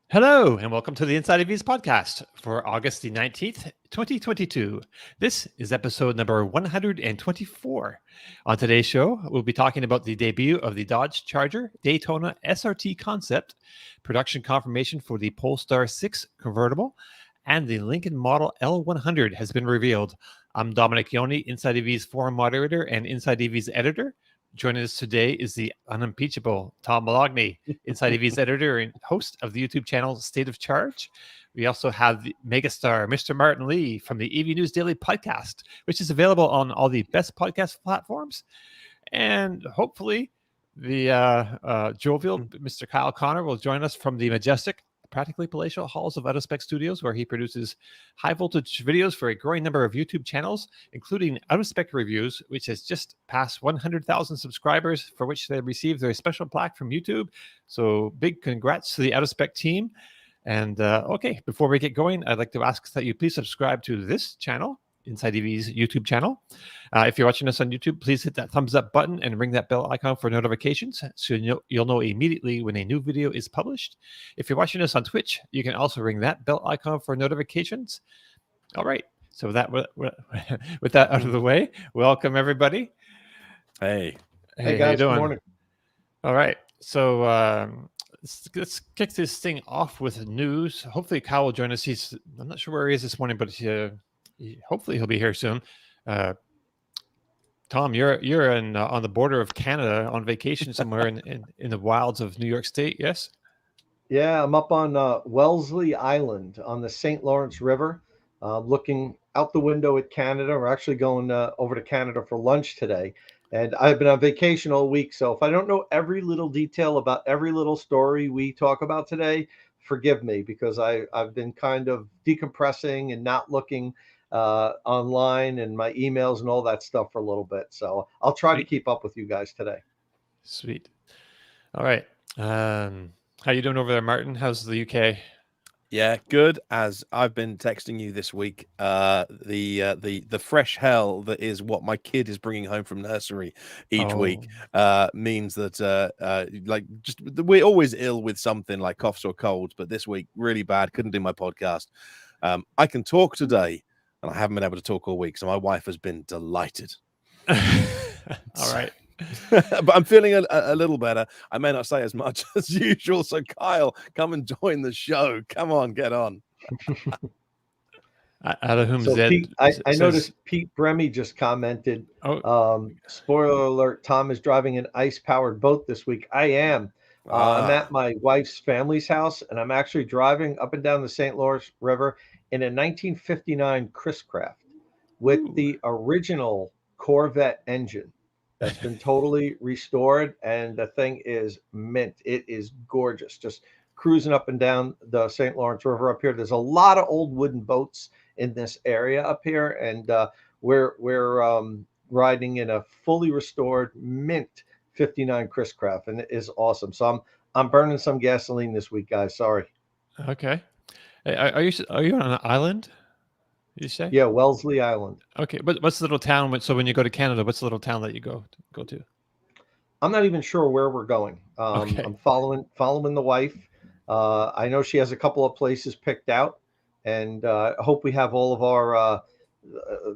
Hello, and welcome to the Inside EVs podcast for August the 19th, 2022. This is episode number 124. On today's show, we'll be talking about the debut of the Dodge Charger Daytona SRT concept, production confirmation for the Polestar 6 convertible, and the Lincoln Model L100 has been revealed. I'm Dominic Yoni, Inside EVs forum moderator and Inside EVs editor. Joining us today is the unimpeachable Tom Malogny, Inside EV's editor and host of the YouTube channel State of Charge. We also have the megastar, Mr. Martin Lee, from the EV News Daily podcast, which is available on all the best podcast platforms. And hopefully the jovial Mr. Kyle Connor will join us from the majestic, practically palatial halls of Out-of-Spec Studios, where he produces high-voltage videos for a growing number of YouTube channels, including Out-of-Spec Reviews, which has just passed 100,000 subscribers, for which they received their special plaque from YouTube. So big congrats to the Out-of-Spec team. And okay, before we get going, I'd like to ask that you please subscribe to this channel, Inside EV's YouTube channel. If you're watching us on YouTube, please hit that thumbs up button and ring that bell icon for notifications so you'll know immediately when a new video is published. If you're watching us on Twitch, you can also ring that bell icon for notifications. All right. So with that out of the way, welcome everybody. Hey Hey, guys, how you doing? good morning. All right. So let's kick this thing off with news. Hopefully Kyle will join us. I'm not sure where he is this morning, but hopefully he'll be here soon. Tom, you're on the border of Canada on vacation somewhere in the wilds of New York State, yes? Yeah, I'm up on Wellesley Island on the St. Lawrence River, looking out the window at Canada. We're actually going over to Canada for lunch today. And I've been on vacation all week, so if I don't know every little detail about every little story we talk about today, forgive me, because I've been kind of decompressing and not looking online and my emails and all that stuff for a little bit. So I'll try to keep up with you guys today. Sweet. All right. How you doing over there, Martin? How's the UK? Yeah, good. As I've been texting you this week, the fresh hell that is what my kid is bringing home from nursery each week means that we're always ill with something like coughs or colds, but this week really bad. Couldn't do my podcast. I can talk today, and I haven't been able to talk all week, so my wife has been delighted. All right. But I'm feeling a little better. I may not say as much as usual. So Kyle, come and join the show. Come on, get on. Out of whom so Pete, I noticed Pete Bremy just commented. Spoiler alert: Tom is driving an ice-powered boat this week. I am. I'm at my wife's family's house, and I'm actually driving up and down the St. Lawrence River in a 1959 Chris Craft with the original Corvette engine. That's been totally restored, and the thing is mint. It is gorgeous. Just cruising up and down the St. Lawrence River up here. There's a lot of old wooden boats in this area up here, and we're riding in a fully restored mint 59 Chris Craft, and it is awesome. So I'm burning some gasoline this week, guys. Sorry. Okay. Are you on an island? You say? Yeah, Wellesley Island. Okay, but what's the little town? So when you go to Canada, what's the little town that you go to? I'm not even sure where we're going. Okay. I'm following the wife. I know she has a couple of places picked out, and I hope we have all of our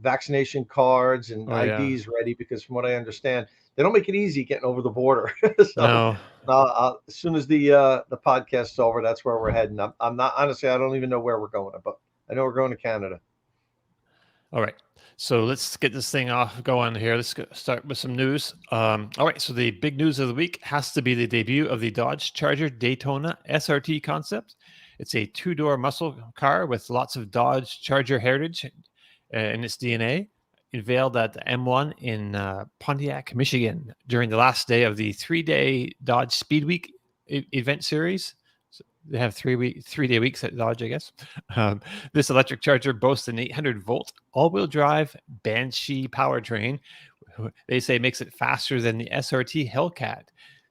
vaccination cards and IDs ready, because from what I understand, they don't make it easy getting over the border. So No. As soon as the podcast's over, that's where we're heading. I'm not, honestly, I don't even know where we're going, but I know we're going to Canada. All right. So let's get this thing going here. Let's start with some news. All right. So the big news of the week has to be the debut of the Dodge Charger Daytona SRT concept. It's a two-door muscle car with lots of Dodge Charger heritage in its DNA, unveiled at the M1 in Pontiac, Michigan, during the last day of the 3-day Dodge Speed Week event series. They have 3-day weeks at Dodge, I guess. This electric charger boasts an 800-volt all-wheel drive Banshee powertrain. They say makes it faster than the SRT Hellcat.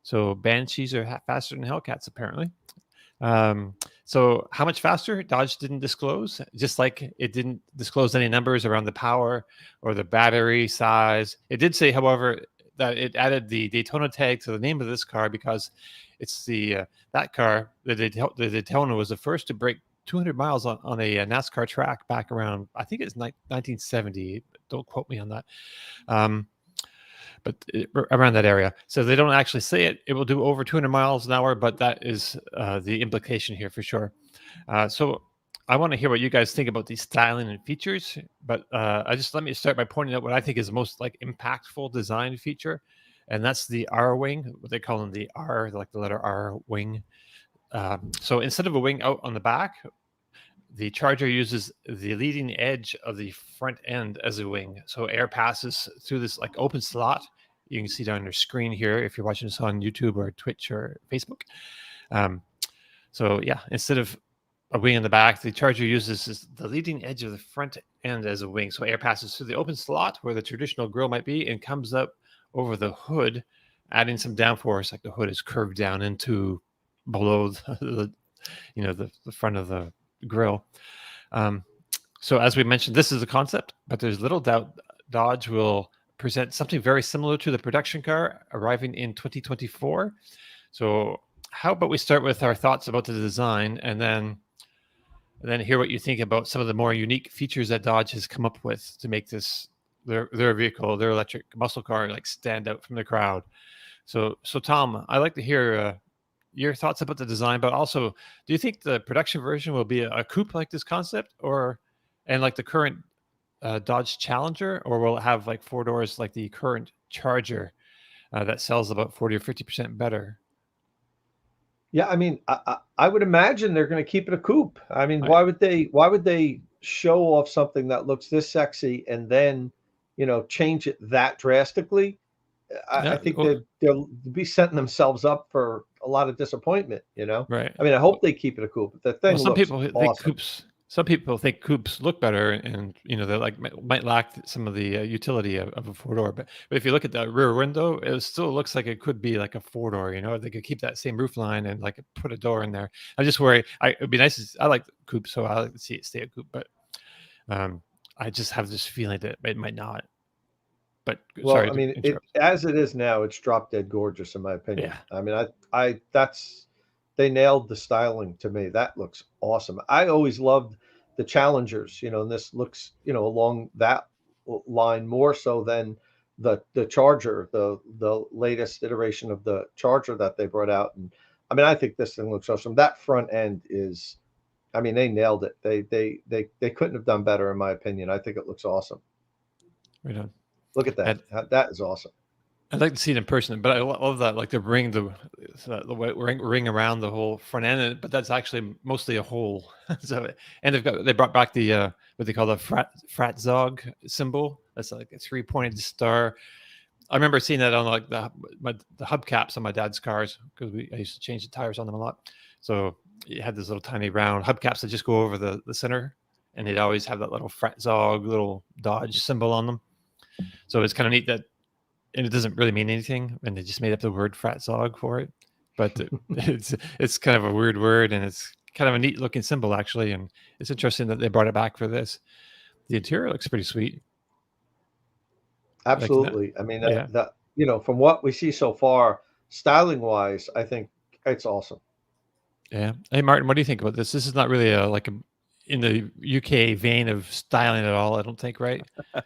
So Banshees are faster than Hellcats, apparently. So how much faster? Dodge didn't disclose, just like it didn't disclose any numbers around the power or the battery size. It did say, however, that it added the Daytona tag to the name of this car because it's that car, the Daytona, was the first to break 200 miles on a NASCAR track back around, I think it's 1970. Don't quote me on that. But around that area. So they don't actually say it. It will do over 200 miles an hour, but that is the implication here for sure. So I want to hear what you guys think about these styling and features. But let me start by pointing out what I think is the most like impactful design feature, and that's the R wing. What they call them, the R, like the letter R wing. So instead of a wing out on the back, the Charger uses the leading edge of the front end as a wing. So air passes through this like open slot. You can see it on your screen here if you're watching this on YouTube or Twitch or Facebook. So yeah, instead of a wing in the back, the Charger uses the leading edge of the front end as a wing. So air passes through the open slot where the traditional grille might be and comes up over the hood, adding some downforce. Like the hood is curved down into below the front of the grille. So as we mentioned, this is a concept, but there's little doubt Dodge will present something very similar to the production car arriving in 2024. So how about we start with our thoughts about the design and then hear what you think about some of the more unique features that Dodge has come up with to make this their vehicle, their electric muscle car, like stand out from the crowd. So Tom, I'd like to hear your thoughts about the design, but also, do you think the production version will be a coupe like this concept, and like the current Dodge Challenger, or will it have like 4 doors like the current Charger that sells about 40 or 50% better? Yeah, I mean, I would imagine they're going to keep it a coupe. I mean, Right. why would they show off something that looks this sexy and then, change it that drastically? I think that they'll be setting themselves up for a lot of disappointment, Right. I mean, I hope they keep it a coupe. The thing Some looks people think awesome. Some people think coupes look better, and they like might lack some of the utility of a 4-door. But if you look at the rear window, it still looks like it could be like a 4-door. They could keep that same roof line and like put a door in there. I just worry. It'd be nice. I like coupes, so I like to see it stay a coupe. But I just have this feeling that it might not. But Well, sorry I to mean, interrupt. as it is now, it's drop dead gorgeous in my opinion. Yeah. I mean, they nailed the styling to me. That looks awesome. I always loved the Challengers, and this looks, along that line more so than the Charger, the latest iteration of the Charger that they brought out. And I mean, I think this thing looks awesome. That front end is, I mean, they nailed it. They couldn't have done better in my opinion. I think it looks awesome. Right on. Look at that. That is awesome. I'd like to see it in person, but I love that, like the ring around the whole front end, but that's actually mostly a hole. So, and they brought back the what they call the frat zog symbol. That's like a 3-pointed star. I remember seeing that on like the hubcaps on my dad's cars because I used to change the tires on them a lot. So you had these little tiny round hubcaps that just go over the center, and they'd always have that little frat zog little Dodge symbol on them. So it's kind of neat that. And it doesn't really mean anything, and they just made up the word frat zog for it. But it's kind of a weird word, and it's kind of a neat looking symbol actually. And it's interesting that they brought it back for this. The interior looks pretty sweet. Absolutely. I mean, yeah. From what we see so far, styling wise, I think it's awesome. Yeah. Hey, Martin, what do you think about this? This is not really in the UK vein of styling at all, I don't think, right?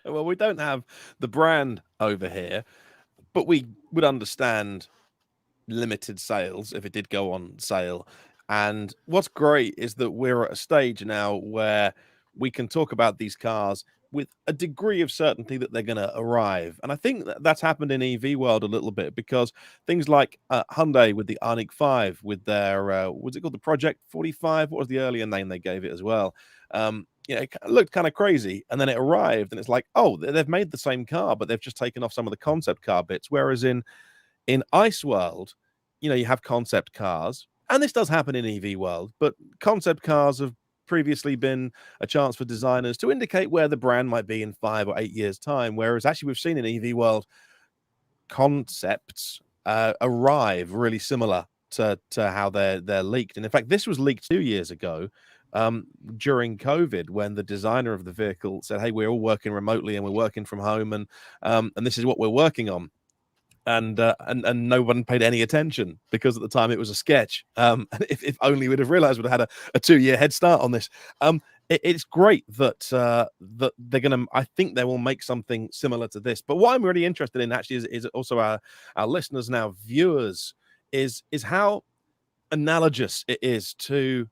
Well, we don't have the brand over here, but we would understand limited sales if it did go on sale. And what's great is that we're at a stage now where we can talk about these cars with a degree of certainty that they're going to arrive. And I think that's happened in EV world a little bit, because things like Hyundai with the Ioniq 5 with their, what's it called? The Project 45? What was the earlier name they gave it as well? It looked kind of crazy, and then it arrived and it's like, oh, they've made the same car, but they've just taken off some of the concept car bits. Whereas in ICE world, you have concept cars, and this does happen in EV world, but concept cars have previously been a chance for designers to indicate where the brand might be in 5 or 8 years time. Whereas actually we've seen in EV world concepts arrive really similar to how they're leaked. And in fact, this was leaked 2 years ago during COVID, when the designer of the vehicle said, hey, we're all working remotely and we're working from home, and this is what we're working on. and no one paid any attention because at the time it was a sketch. And if only we'd have realized, we'd have had a 2-year head start on this. It's great that that they're gonna. I think they will make something similar to this. But what I'm really interested in actually is also our listeners now, viewers, is how analogous it is to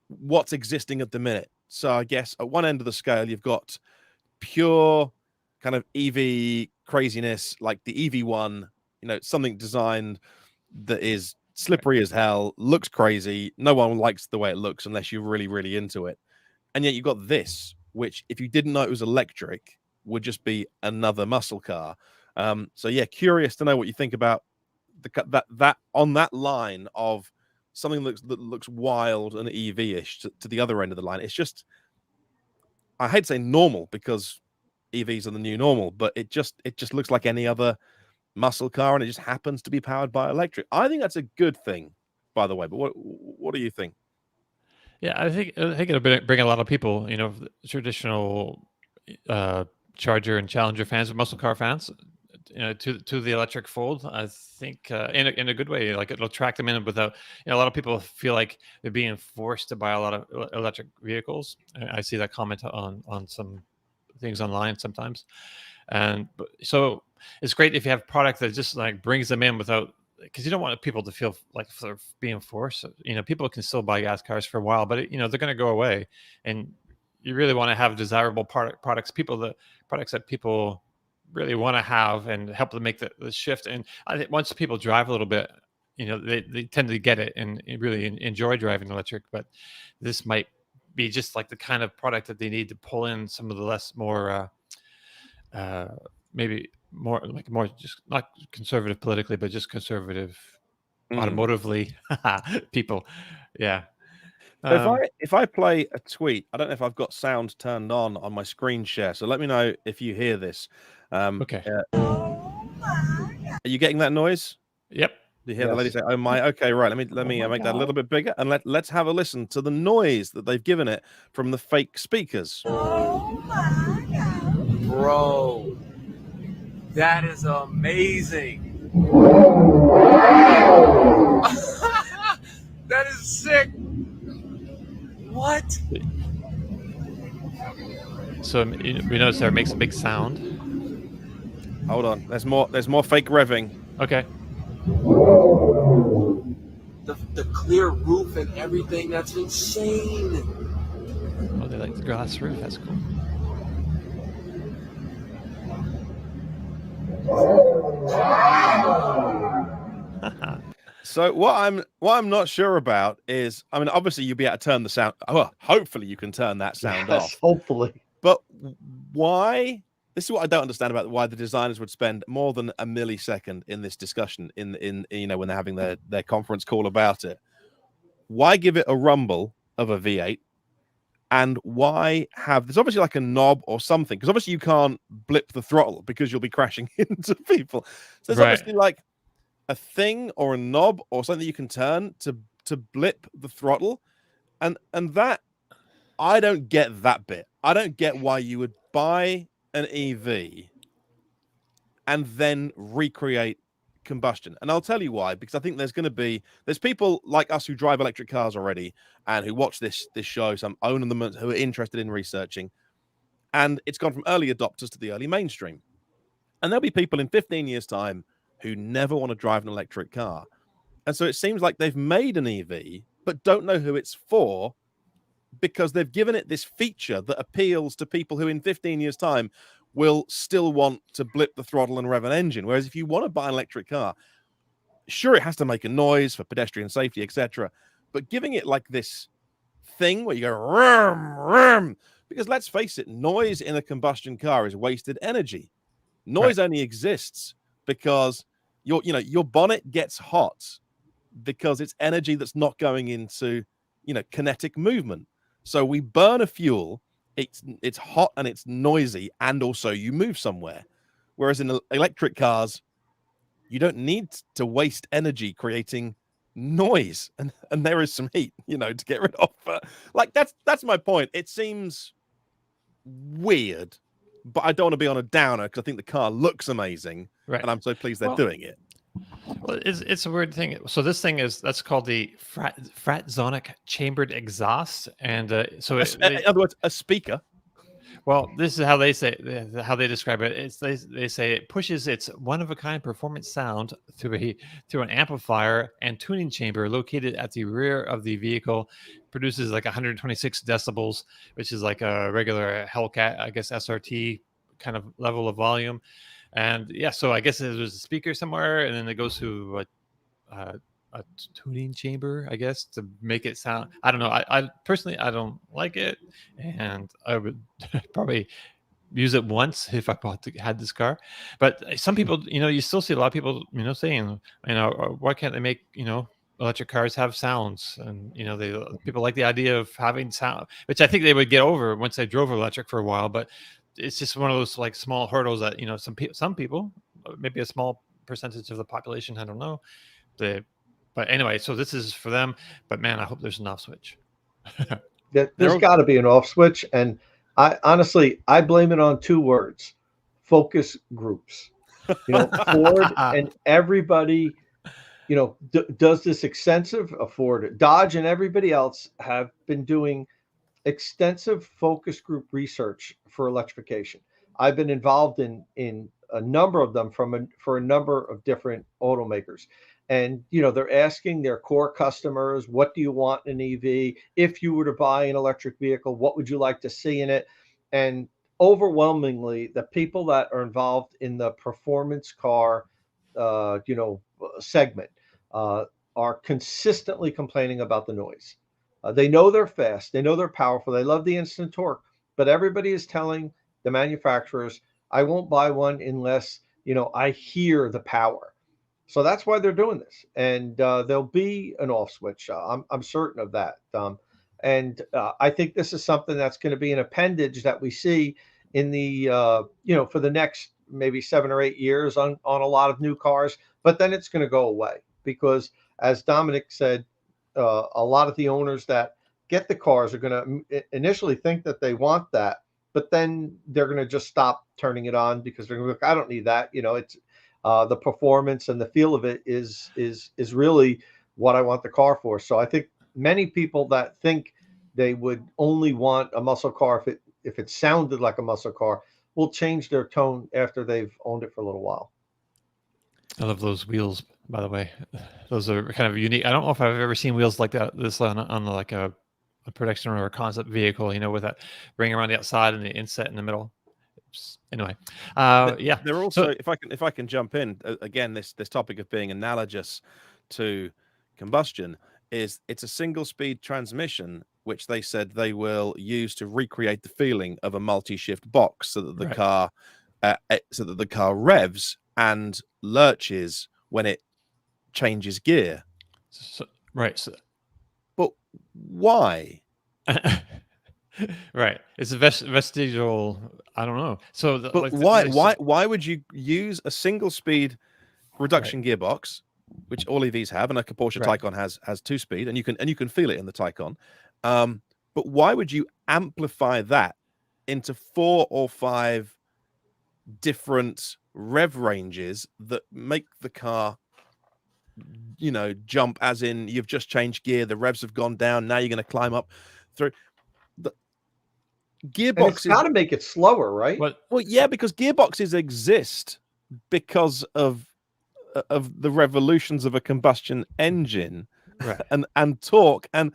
what's existing at the minute. So I guess at one end of the scale, you've got pure kind of EV craziness, like the EV1, something designed that is slippery as hell, looks crazy. No one likes the way it looks unless you're really, really into it. And yet you've got this, which if you didn't know it was electric, would just be another muscle car. So yeah, curious to know what you think about that on that line of something that looks wild and EV-ish to the other end of the line. It's just, I hate to say normal because EVs are the new normal, but it just looks like any other muscle car, and it just happens to be powered by electric. I think that's a good thing, by the way. But what do you think? Yeah, I think it'll bring a lot of people, traditional Charger and Challenger fans, muscle car fans, to the electric fold. I think in a good way. Like, it'll attract them in without. A lot of people feel like they're being forced to buy a lot of electric vehicles. I see that comment on some things online sometimes, so it's great if you have product that just like brings them in without. Because you don't want people to feel like they're being forced. People can still buy gas cars for a while, but they're going to go away, and you really want to have desirable products that people really want to have, and help them make the shift. And I think once people drive a little bit, they tend to get it and really enjoy driving electric. But this might be just like the kind of product that they need to pull in some of the more maybe more just not conservative politically, but just conservative automotively people. Yeah. So if I play a tweet, I don't know if I've got sound turned on my screen share, so let me know if you hear this. Okay. Are you getting that noise? Yep. Do you hear the lady say, "Oh my"? Okay, right. Let me make that a little bit bigger, and let's have a listen to the noise that they've given it from the fake speakers. Oh my God. Bro, that is amazing. That is sick. What? So we notice there, it makes a big sound. Hold on. There's more fake revving. Okay. The clear roof and everything, that's insane. Oh, they like the glass roof. That's cool. So what I'm not sure about is, I mean, obviously you'll be able to turn the sound. Well, hopefully you can turn that sound off. Hopefully. But why? This is what I don't understand about why the designers would spend more than a millisecond in this discussion in when they're having their conference call about it. Why give it a rumble of a V8? And why have there's obviously like a knob or something, because obviously you can't blip the throttle because you'll be crashing into people. So there's obviously like a thing or a knob or something that you can turn to blip the throttle, and that I don't get that bit. I don't get why you would buy an EV and then recreate combustion. And I'll tell you why, because I think there's people like us who drive electric cars already and who watch this show, some own them, who are interested in researching, and it's gone from early adopters to the early mainstream. And there'll be people in 15 years time who never want to drive an electric car. And so it seems like they've made an EV but don't know who it's for, because they've given it this feature that appeals to people who in 15 years time will still want to blip the throttle and rev an engine. Whereas if you want to buy an electric car, sure, it has to make a noise for pedestrian safety, etc. But giving it like this thing where you go, rum, rum, because let's face it, noise in a combustion car is wasted energy. Noise only exists because your bonnet gets hot because it's energy that's not going into, kinetic movement. So we burn a fuel, it's hot and it's noisy, and also you move somewhere. Whereas in electric cars, you don't need to waste energy creating noise, and there is some heat, to get rid of. Like that's my point. It seems weird but I don't want to be on a downer because I think the car looks amazing, Right. and I'm so pleased they're doing it. Well, it's a weird thing. So this thing that's called the Fratzonic chambered exhaust, and In other words, a speaker. Well, this is how they describe it. They say it pushes its one-of-a-kind performance sound through an amplifier and tuning chamber located at the rear of the vehicle. Produces like 126 decibels, which is like a regular Hellcat, I guess, SRT kind of level of volume. And yeah, so I guess there's a speaker somewhere, and then it goes to a tuning chamber, I guess, to make it sound. I don't know. I personally, I don't like it, and I would probably use it once if I had this car. But some people, you still see a lot of people, saying, why can't they make, electric cars have sounds? And people like the idea of having sound, which I think they would get over once they drove electric for a while. But it's just one of those like small hurdles that some people, maybe a small percentage of the population, I don't know, but anyway, so this is for them. But man, I hope there's an off switch. There's got to be an off switch, and I honestly blame it on two words: focus groups. Ford and everybody, does this extensive. Ford, Dodge, and everybody else have been doing extensive focus group research for electrification. I've been involved in a number of them for a number of different automakers. And, they're asking their core customers, what do you want in an EV? If you were to buy an electric vehicle, what would you like to see in it? And overwhelmingly, the people that are involved in the performance car, segment are consistently complaining about the noise. They know they're fast. They know they're powerful. They love the instant torque. But everybody is telling the manufacturers, I won't buy one unless, I hear the power. So that's why they're doing this, and there'll be an off switch. I'm certain of that. And I think this is something that's going to be an appendage that we see in the for the next maybe 7 or 8 years on a lot of new cars. But then it's going to go away because, as Dominic said, a lot of the owners that get the cars are going to initially think that they want that, but then they're going to just stop turning it on because they're going to be like, I don't need that. It's the performance and the feel of it is really what I want the car for. So I think many people that think they would only want a muscle car if it sounded like a muscle car will change their tone after they've owned it for a little while. I love those wheels, by the way. Those are kind of unique. I don't know if I've ever seen wheels like this on like a production or a concept vehicle, with that ring around the outside and the inset in the middle. Anyway, yeah. They're also, if I can jump in again, this topic of being analogous to combustion is it's a single speed transmission, which they said they will use to recreate the feeling of a multi-shift box, so that the car revs and lurches when it changes gear. Right. But why? Right, it's a vestigial. I don't know. So, but why would you use a single speed reduction gearbox, which all EVs have, and like a Porsche Taycan has 2-speed, and you can feel it in the Taycan. But why would you amplify that into 4 or 5 different rev ranges that make the car, jump? As in, you've just changed gear, the revs have gone down, now you're going to climb up through. Gearboxes got to make it slower, right? Well, yeah, because gearboxes exist because of the revolutions of a combustion engine, right, and torque, and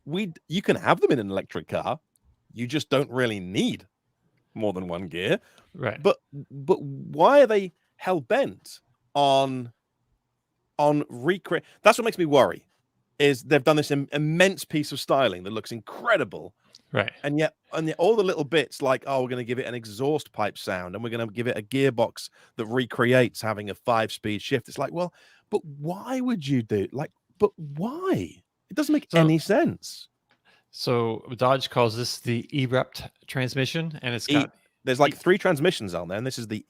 you can have them in an electric car. You just don't really need more than one gear, right? But why are they hell bent on recreate? That's what makes me worry. Is they've done this immense piece of styling that looks incredible. Right. And yet all the little bits like, oh, we're going to give it an exhaust pipe sound and we're going to give it a gearbox that recreates having a 5-speed shift. It's like, well, but why would you do but why? It doesn't make any sense. So Dodge calls this the erupt transmission, and it's got there's like 3 transmissions on there, and this is the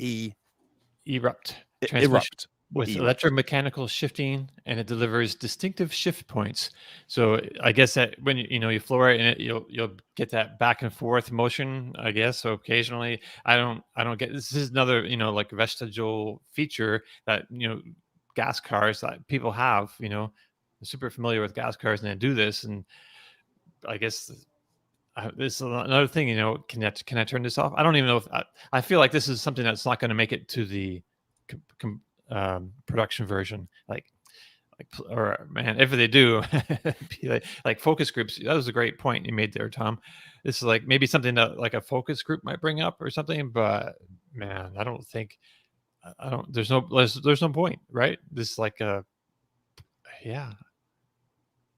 erupt transmission. with EV. electromechanical shifting, and it delivers distinctive shift points. So I guess that when you floor it, and you'll get that back and forth motion, I guess. So occasionally, I don't get, this is another like vestigial feature that gas cars that people have. They're super familiar with gas cars, and they do this, and I guess. This is another thing, can I turn this off? I don't even know if I feel like this is something that's not going to make it to the production version. Or man, if they do, be like focus groups. That was a great point you made there, Tom. This is like maybe something that like a focus group might bring up or something, but man, I don't think there's no point, right? This is like yeah.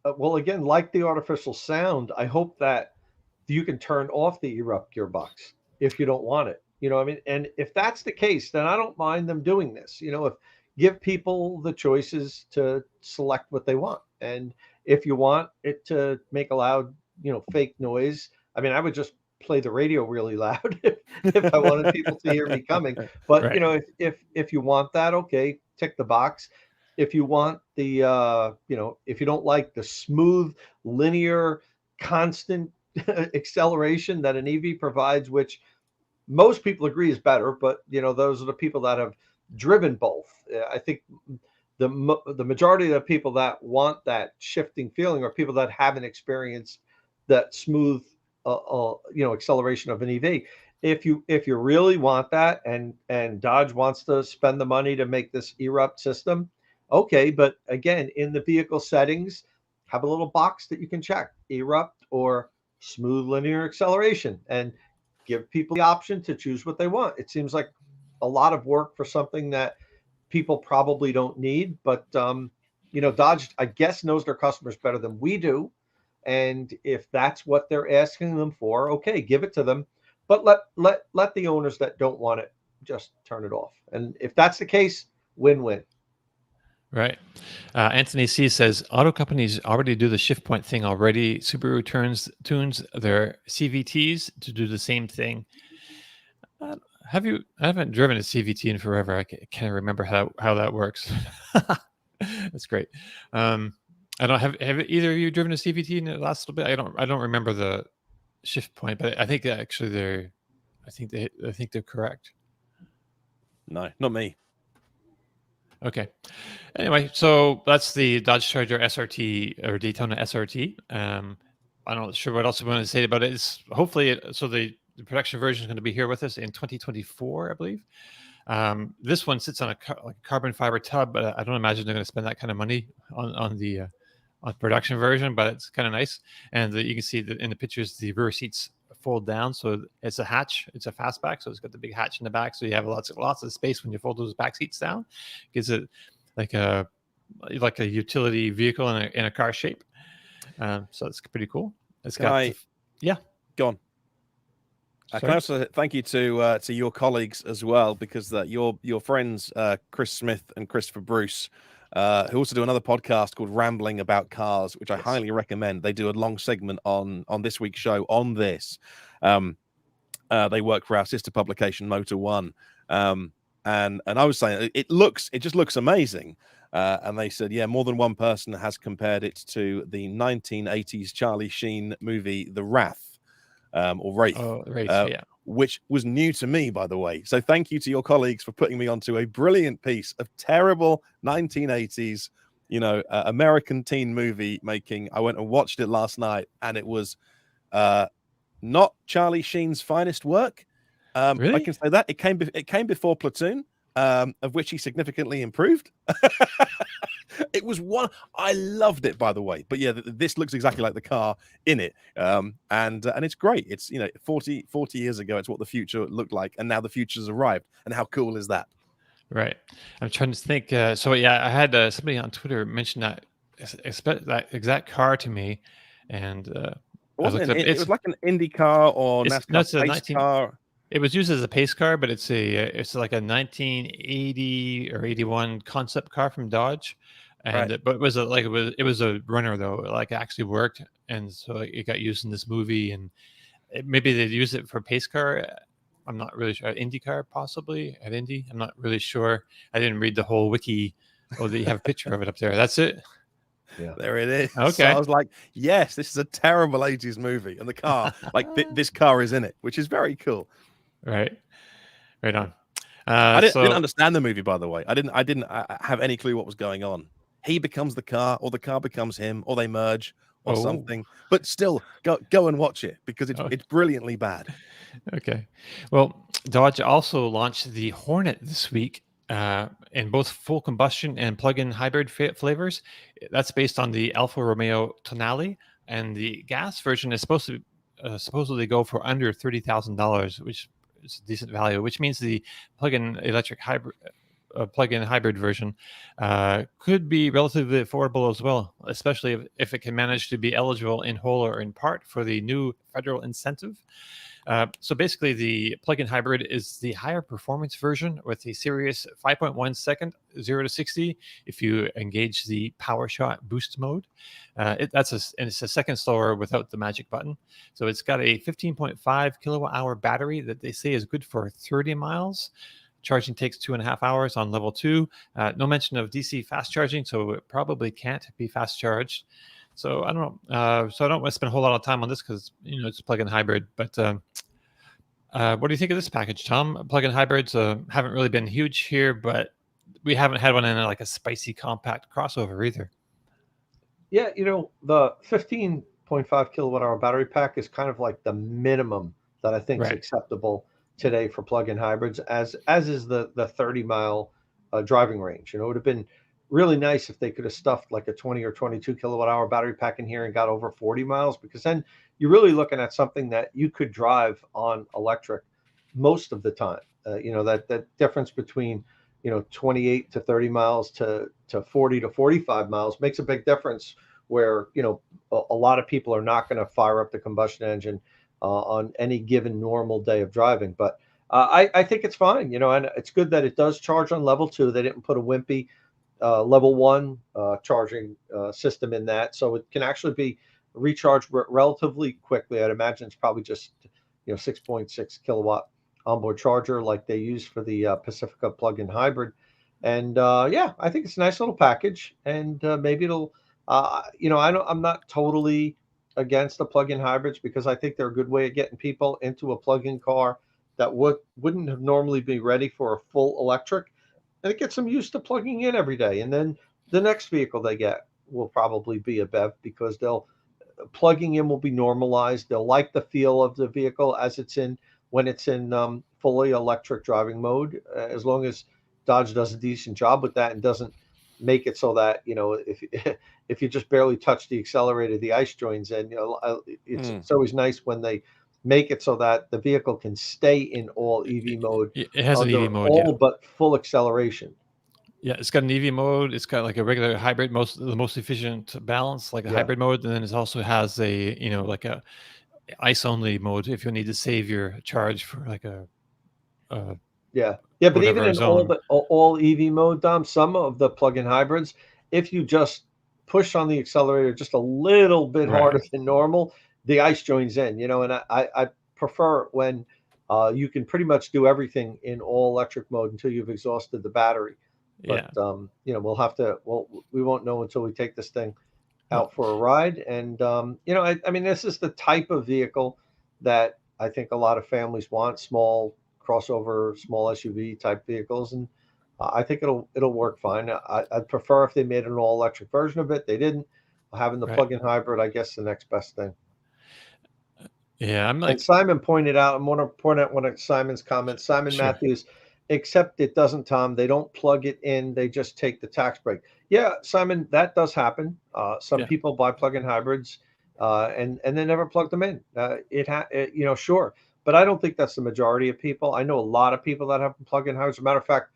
Well, again, like the artificial sound, I hope that you can turn off the erupt gearbox if you don't want it. I mean, and if that's the case, then I don't mind them doing this. Give people the choices to select what they want. And if you want it to make a loud, fake noise, I mean, I would just play the radio really loud if I wanted people to hear me coming. But right. If you want that, okay, tick the box. If you want the if you don't like the smooth, linear, constant acceleration that an EV provides, which most people agree is better, but those are the people that have driven both. I think the majority of the people that want that shifting feeling are people that haven't experienced that smooth acceleration of an EV. If you really want that, and Dodge wants to spend the money to make this erupt system, okay, but again, in the vehicle settings, have a little box that you can check, erupt or smooth linear acceleration, and give people the option to choose what they want. It seems like a lot of work for something that people probably don't need, but Dodge, I guess, knows their customers better than we do. And if that's what they're asking them for, okay, give it to them, but let the owners that don't want it just turn it off. And if that's the case, win-win. Right. Anthony C says auto companies already do the shift point thing already. Subaru tunes their CVTs to do the same thing. I haven't driven a CVT in forever. I can't remember how that works. That's great. I don't have either of you driven a CVT in the last little bit? I don't remember the shift point, but I think actually I think they're correct. No, not me. Okay. Anyway, so that's the Dodge Charger SRT or Daytona SRT. I'm not sure what else I want to say about it. It's hopefully the production version is going to be here with us in 2024, I believe. This one sits on a carbon fiber tub, but I don't imagine they're going to spend that kind of money on the production version. But it's kind of nice, and you can see that in the pictures, the rear seats fold down, so it's a hatch. It's a fastback, so it's got the big hatch in the back, so you have lots of space when you fold those back seats down. Gives it like a utility vehicle in a car shape. So it's pretty cool. It's Go on. Can I also thank you to your colleagues as well, because your friends Chris Smith and Christopher Bruce, who also do another podcast called Rambling About Cars, which I highly recommend. They do a long segment on this week's show on this. They work for our sister publication Motor One, and I was saying it just looks amazing. And they said, yeah, more than one person has compared it to the 1980s Charlie Sheen movie The Wrath. Or Wraith, yeah. Which was new to me, by the way. So thank you to your colleagues for putting me onto a brilliant piece of terrible 1980s, American teen movie making. I went and watched it last night, and it was not Charlie Sheen's finest work. Really? I can say that it came before Platoon, of which he significantly improved. It was one I loved it, by the way. But yeah, this looks exactly like the car in it, and it's great. It's 40 years ago, it's what the future looked like, and now the future's arrived. And how cool is that? Right. I'm trying to think. So yeah, I had somebody on Twitter mention that exact car to me, and it was like an Indy car or NASCAR pace car. It was used as a pace car, but it's like a 1980 or 81 concept car from Dodge, and right. But it was a runner though. Like it actually worked, and so it got used in this movie, and maybe they used it for pace car. I'm not really sure. IndyCar, possibly at Indy. I'm not really sure. I didn't read the whole wiki. Oh, they have a picture of it up there. That's it. Yeah, there it is. Okay. So I was like, yes, this is a terrible 80s movie, and the car, like this car is in it, which is very cool. Right on. I didn't understand the movie, by the way. I didn't have any clue what was going on. He becomes the car, or the car becomes him, or they merge, or something. But still, go and watch it, because it's brilliantly bad. Okay. Well, Dodge also launched the Hornet this week in both full combustion and plug-in hybrid flavors. That's based on the Alfa Romeo Tonale, and the gas version is supposed to supposedly go for under $30,000, which is a decent value, which means the plug-in electric hybrid plug-in hybrid version could be relatively affordable as well, especially if it can manage to be eligible in whole or in part for the new federal incentive. So basically, the plug-in hybrid is the higher performance version with a serious 5.1 second 0 to 60 if you engage the Power Shot boost mode. It's a second slower without the magic button. So it's got a 15.5 kilowatt hour battery that they say is good for 30 miles. Charging takes 2.5 hours on level 2. No mention of DC fast charging, so it probably can't be fast charged. So I don't know. So I don't want to spend a whole lot of time on this because it's a plug-in hybrid. But what do you think of this package, Tom? Plug-in hybrids haven't really been huge here, but we haven't had one in like a spicy compact crossover either. Yeah, the 15.5 kilowatt hour battery pack is kind of like the minimum that I think is acceptable today for plug-in hybrids, as is the 30-mile driving range. It would have been really nice if they could have stuffed like a 20 or 22 kilowatt hour battery pack in here and got over 40 miles, because then you're really looking at something that you could drive on electric most of the time. That difference between 28 to 30 miles to 40 to 45 miles makes a big difference, where a lot of people are not going to fire up the combustion engine on any given normal day of driving. But I think it's fine, and it's good that it does charge on level 2. They didn't put a wimpy level 1 charging system in that, so it can actually be recharged relatively quickly. I'd imagine it's probably just 6.6 kilowatt onboard charger like they use for the Pacifica plug-in hybrid. And I think it's a nice little package, and maybe it'll I'm not totally against the plug-in hybrids, because I think they're a good way of getting people into a plug-in car that wouldn't have normally be ready for a full electric. And it gets them used to plugging in every day. And then the next vehicle they get will probably be a BEV, because plugging in will be normalized. They'll like the feel of the vehicle when it's in fully electric driving mode, as long as Dodge does a decent job with that and doesn't make it so that if you just barely touch the accelerator, the ice joins in. It's always nice when they make it so that the vehicle can stay in all EV mode. It has an EV mode, but full acceleration. Yeah, it's got an EV mode. It's got like a regular hybrid, the most efficient balance, like a hybrid mode, and then it also has a like a ice only mode if you need to save your charge for like a. But even in all EV mode, Dom, some of the plug-in hybrids, if you just push on the accelerator just a little bit harder than normal, the ice joins in. And I prefer when you can pretty much do everything in all electric mode until you've exhausted the battery. But we won't know until we take this thing out for a ride. And I mean, this is the type of vehicle that I think a lot of families want: small crossover, small SUV type vehicles, and I think it'll work fine. I'd prefer if they made an all electric version of it. They didn't. Having the plug-in hybrid, I guess, the next best thing. Yeah, and Simon pointed out. I want to point out one of Simon's comments. Simon Matthews. Except it doesn't, Tom. They don't plug it in. They just take the tax break. Yeah, Simon, that does happen. Some people buy plug-in hybrids and they never plug them in. Sure. But I don't think that's the majority of people. I know a lot of people that have plug-in hybrids. As a matter of fact,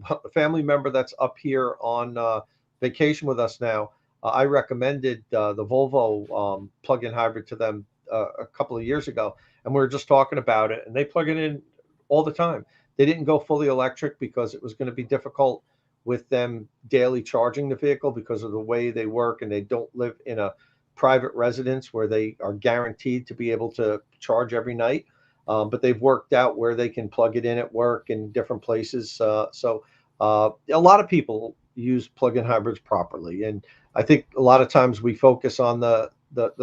a family member that's up here on vacation with us now, I recommended the Volvo plug-in hybrid to them a couple of years ago. And we were just talking about it. And they plug it in all the time. They didn't go fully electric because it was going to be difficult with them daily charging the vehicle because of the way they work, and they don't live in a private residence where they are guaranteed to be able to charge every night. but they've worked out where they can plug it in at work in different places. So a lot of people use plug-in hybrids properly, and I think a lot of times we focus on the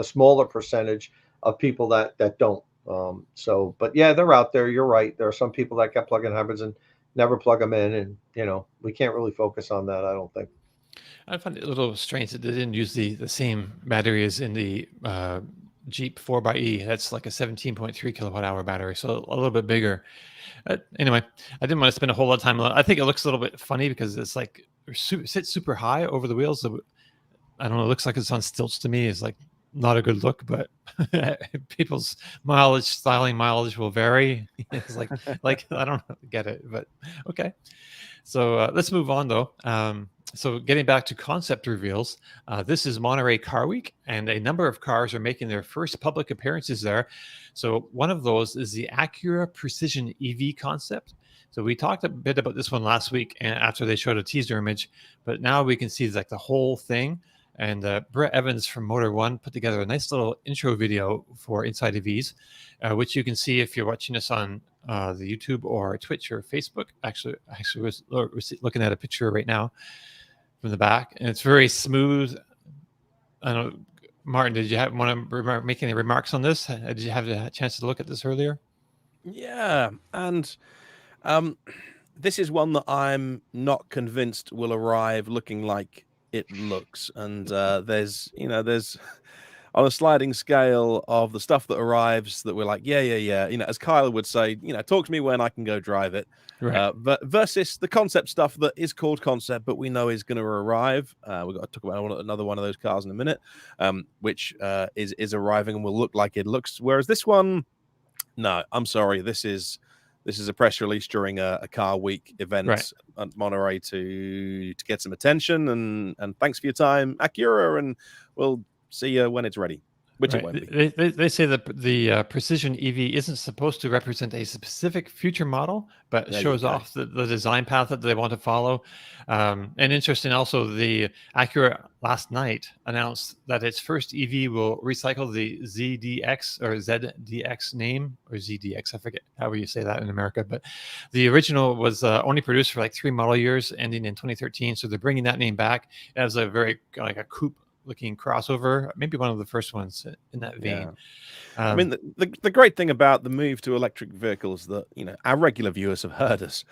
smaller percentage of people that don't. But yeah, they're out there. You're right. There are some people that got plug-in hybrids and never plug them in, and we can't really focus on that, I don't think. I find it a little strange that they didn't use the same battery as in the Jeep 4xe. That's like a 17.3 kilowatt hour battery, so a little bit bigger. Anyway, I didn't want to spend a whole lot of time on it. I think it looks a little bit funny because it's like sits super high over the wheels. So I don't know. It looks like it's on stilts to me. It's like not a good look, but people's styling mileage will vary. It's like I don't get it, but okay. So let's move on though. So getting back to concept reveals, this is Monterey Car Week, and a number of cars are making their first public appearances there. So one of those is the Acura Precision EV concept. So we talked a bit about this one last week after they showed a teaser image, but now we can see like the whole thing. And Brett Evans from Motor One put together a nice little intro video for Inside EVs, which you can see if you're watching us on the YouTube or Twitch or Facebook. Actually, we're looking at a picture right now from the back, and it's very smooth. I don't know, Martin, did you want to make any remarks on this? Did you have a chance to look at this earlier? Yeah, and this is one that I'm not convinced will arrive looking like it looks. And there's on a sliding scale of the stuff that arrives that we're like, yeah. As Kyle would say, talk to me when I can go drive it. Right. Versus the concept stuff that is called concept, but we know is going to arrive. We've got to talk about another one of those cars in a minute, which is arriving and will look like it looks. Whereas this one, no, I'm sorry. This is a press release during a car week event at Monterey to get some attention. And thanks for your time, Acura, and we'll see you when it's ready. Which it won't be. They say that the Precision EV isn't supposed to represent a specific future model, but shows off the design path that they want to follow. And interesting also, the Acura last night announced that its first EV will recycle the ZDX or ZDX name, or ZDX, I forget how you say that in America, but the original was only produced for like 3 model years ending in 2013. So they're bringing that name back as a very like a coupe looking crossover, maybe one of the first ones in that vein. I mean, the great thing about the move to electric vehicles that our regular viewers have heard us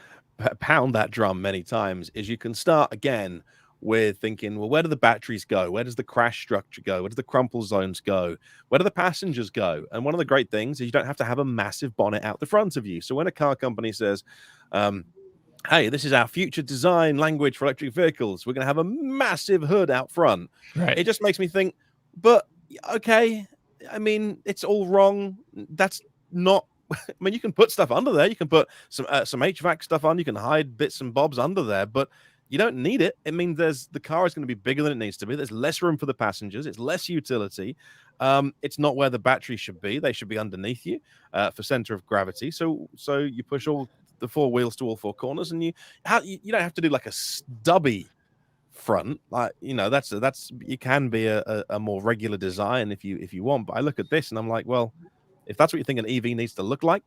pound that drum many times is you can start again with thinking, well, where do the batteries go? Where does the crash structure go? Where do the crumple zones go? Where do the passengers go? And one of the great things is you don't have to have a massive bonnet out the front of you. So when a car company says, hey, this is our future design language for electric vehicles, we're going to have a massive hood out front. Right. It just makes me think, but okay, I mean, it's all wrong. That's not, I mean, you can put stuff under there. You can put some HVAC stuff on. You can hide bits and bobs under there, but you don't need it. It means the car is going to be bigger than it needs to be. There's less room for the passengers. It's less utility. It's not where the batteries should be. They should be underneath you for center of gravity. So you push all the 4 wheels to all 4 corners, and you don't have to do like a stubby front. Like that's you can be a more regular design if you want. But I look at this and I'm like, well, if that's what you think an EV needs to look like,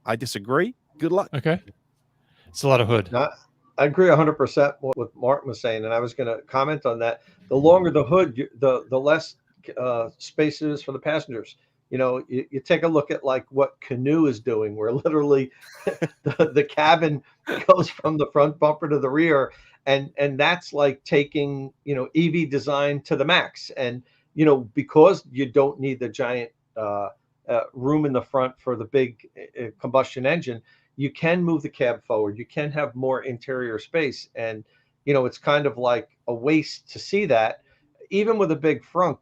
I disagree. Good luck. Okay, it's a lot of hood. I agree 100% what Martin was saying, and I was going to comment on that. The longer the hood, the less space it is for the passengers. You take a look at like what Canoe is doing, where literally the cabin goes from the front bumper to the rear, and that's like taking EV design to the max. And because you don't need the giant room in the front for the big combustion engine, you can move the cab forward. You can have more interior space, and it's kind of like a waste to see that, even with a big front.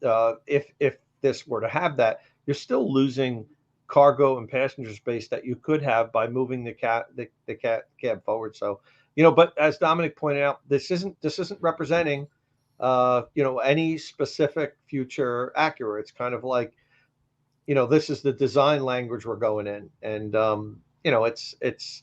If this were to have that, you're still losing cargo and passenger space that you could have by moving the cab forward. So, but as Dominic pointed out, this isn't representing, any specific future Acura. It's kind of like, this is the design language we're going in, and it's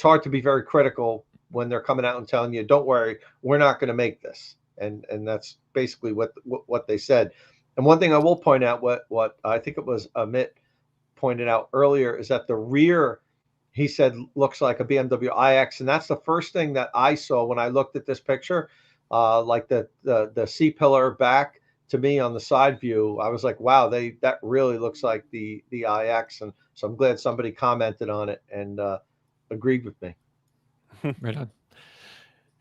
hard to be very critical when they're coming out and telling you, don't worry, we're not going to make this, and that's basically what they said. And one thing I will point out, what I think it was Mate pointed out earlier is that the rear, he said, looks like a BMW iX, and that's the first thing that I saw when I looked at this picture. Like the C-pillar back to me on the side view, I was like, wow, that really looks like the iX, and so I'm glad somebody commented on it and agreed with me. Right on.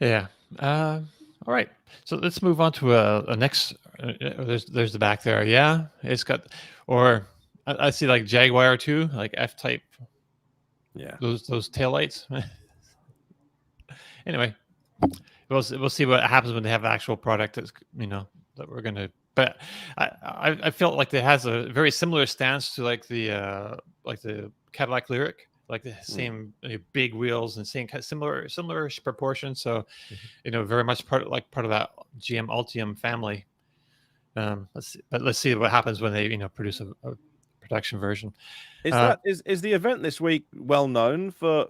Yeah. All right. So let's move on to a next. There's the back there. Yeah, it's got, or I see like Jaguar too, like F-type. Yeah. Those taillights. Anyway, we'll see what happens when they have actual product that's, that we're gonna. But I felt like it has a very similar stance to like the Cadillac Lyriq. Like the same big wheels and same similar proportions. So, very much part of that GM Ultium family. Let's see what happens when they produce a production version. Is the event this week well known for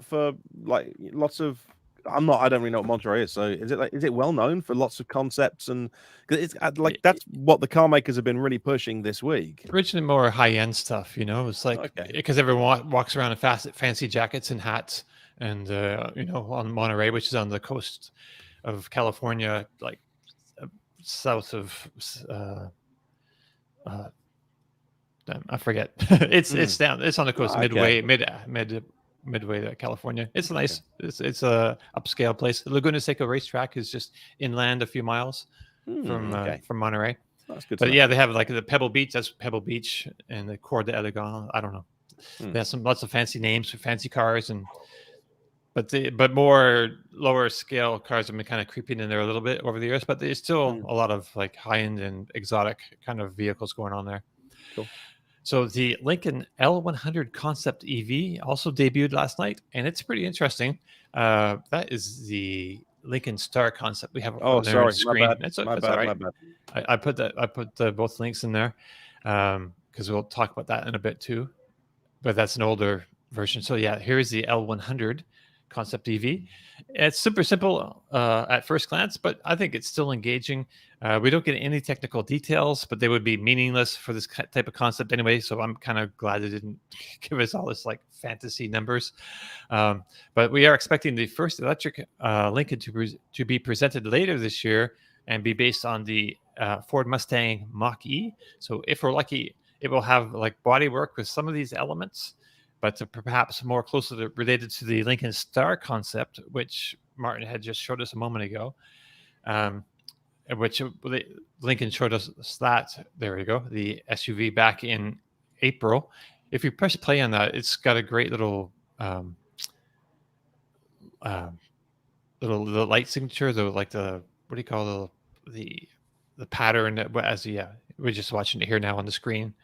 like lots of? I don't really know what Monterey is. So is it well known for lots of concepts, and because it's like that's what the car makers have been really pushing this week. Originally more high end stuff, it's like because everyone walks around in fancy jackets and hats, and on Monterey, which is on the coast of California, like south of I forget. It's down. It's on the coast, midway to California. It's nice. It's a upscale place. The Laguna Seca racetrack is just inland a few miles from Monterey. That's good. But yeah, they have like the Pebble Beach. That's Pebble Beach, and the Cour d'Elegance. I don't know. They have lots of fancy names for fancy cars, but more lower scale cars have been kind of creeping in there a little bit over the years. But there's still a lot of like high end and exotic kind of vehicles going on there. Cool. So the Lincoln L100 Concept EV also debuted last night, and it's pretty interesting. That is the Lincoln Star Concept we have on the screen. My bad. I put both links in there because we'll talk about that in a bit too. But that's an older version. So yeah, here is the L100 Concept EV. It's super simple at first glance, but I think it's still engaging. We don't get any technical details, but they would be meaningless for this type of concept anyway. So I'm kind of glad they didn't give us all this like fantasy numbers. But we are expecting the first electric Lincoln to be presented later this year and be based on the Ford Mustang Mach-E. So if we're lucky, it will have like bodywork with some of these elements, but perhaps more closely related to the Lincoln Star concept, which Martin had just showed us a moment ago, which Lincoln showed us that, there we go, the SUV back in April. If you press play on that, it's got a great little little light signature, though, like the, what do you call the pattern that, we're just watching it here now on the screen.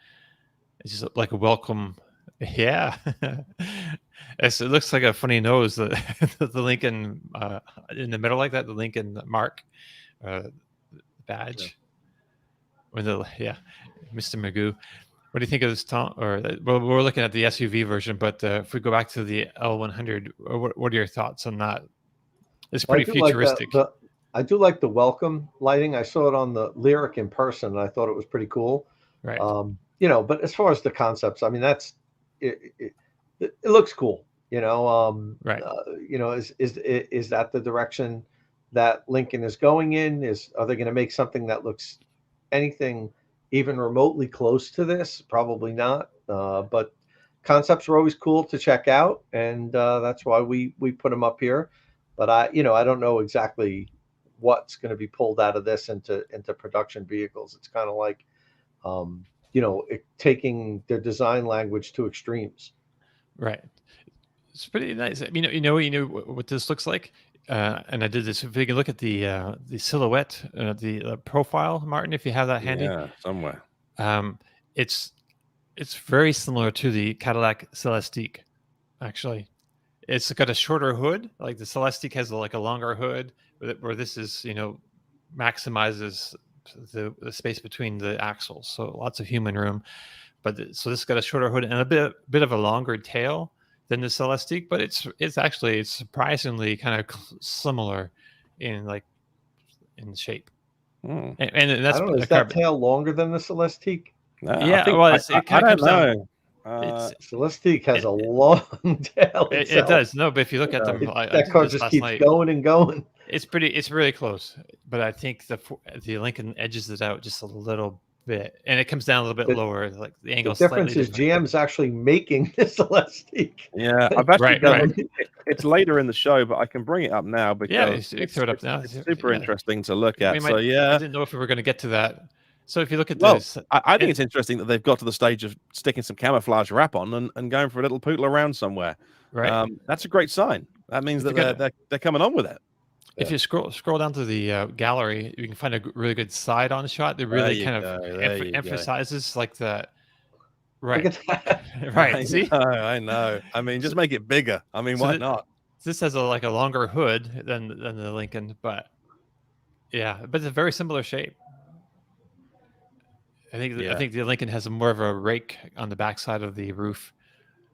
It's just like a welcome. Yeah. It looks like a funny nose, the Lincoln in the middle like that, the Lincoln Mark badge. Yeah. Mr. Magoo. What do you think of this, Tom? Well, we're looking at the SUV version, but if we go back to the L100, what are your thoughts on that? It's pretty futuristic. I do like the welcome lighting. I saw it on the Lyriq in person, and I thought it was pretty cool. Right. But as far as the concepts, I mean, that's it looks cool. Right. Is that the direction that Lincoln is going in? Are they going to make something that looks anything even remotely close to this? Probably not. But concepts are always cool to check out, and that's why we put them up here. But I don't know exactly what's going to be pulled out of this into production vehicles. It's kind of like, taking their design language to extremes. Right. It's pretty nice. What this looks like, and I did this. If you can look at the silhouette, the profile, Martin, if you have that handy. Yeah, somewhere. It's very similar to the Cadillac Celestiq, actually. It's got a shorter hood. Like the Celestiq has like a longer hood, where this is, maximizes the space between the axles. So lots of human room. So this has got a shorter hood and a bit of a longer tail than the Celestiq, but it's surprisingly kind of similar in shape. Mm. And that's, I don't know, is that tail longer than the Celestiq? No, yeah, I don't know. Celestiq has a long tail. It does. No, but if you look at them, that car just keeps going and going. It's really close, but I think the Lincoln edges it out just a little bit, and it comes down a little bit lower. Like the angle. The difference is GM's actually making the Celestiq. Yeah, I've actually done. It's later in the show, but I can bring it up now because you throw it up now. It's super interesting to look at. I didn't know if we were going to get to that. So if you look at this, I think it's interesting that they've got to the stage of sticking some camouflage wrap on and going for a little poodle around somewhere. Right, that's a great sign. That means that they're coming on with it. If you scroll down to the gallery, you can find a really good side-on shot that really kind of emphasizes like the right. Right. See, I know. I mean, just make it bigger. I mean, why not? This has a longer hood than the Lincoln, but it's a very similar shape. I think the Lincoln has more of a rake on the backside of the roof.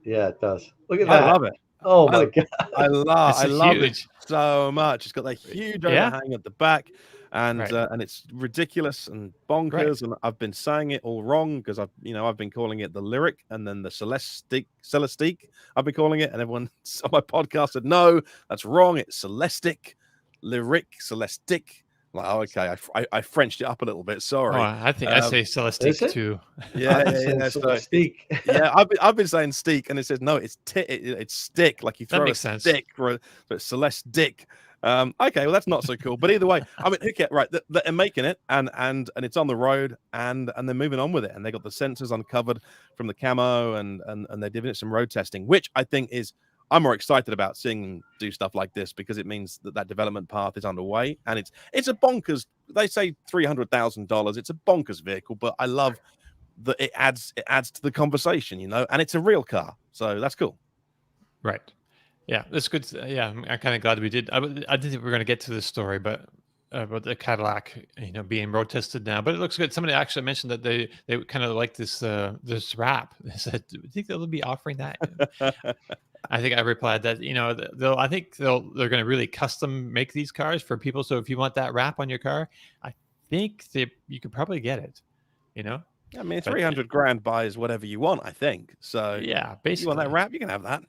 Yeah, it does. Look at that. I love it. Oh my god! I love it so much. It's got that huge overhang at the back, and it's ridiculous and bonkers. Right. And I've been saying it all wrong because I've been calling it the Lyric and then the Celestiq. I've been calling it, and everyone on my podcast said no, that's wrong. It's Celestiq, Lyric, Celestiq. Like, okay, I Frenched it up a little bit. Sorry. Oh, I think I say Celestiq too. Yeah. Celestiq. Yeah, I've been saying steak, and it says no, it's stick. Like you throw a stick, but Celestiq. Okay, well that's not so cool. But either way, I mean, okay, right? They're making it, and it's on the road, and they're moving on with it, and they got the sensors uncovered from the camo, and they're giving it some road testing, which I think is. I'm more excited about seeing them do stuff like this because it means that development path is underway, and it's a bonkers. They say $300,000. It's a bonkers vehicle, but I love that it adds to the conversation, and it's a real car, so that's cool. Right. Yeah, that's good. Yeah, I'm kind of glad we did. I didn't think we were going to get to this story, but about the Cadillac, being road tested now, but it looks good. Somebody actually mentioned that they kind of like this wrap. They said, "Do you think they'll be offering that?" I think I replied that they're going to really custom make these cars for people. So if you want that wrap on your car, I think you could probably get it. I mean, $300,000 buys whatever you want. I think so. Yeah, basically, you want that wrap, you can have that.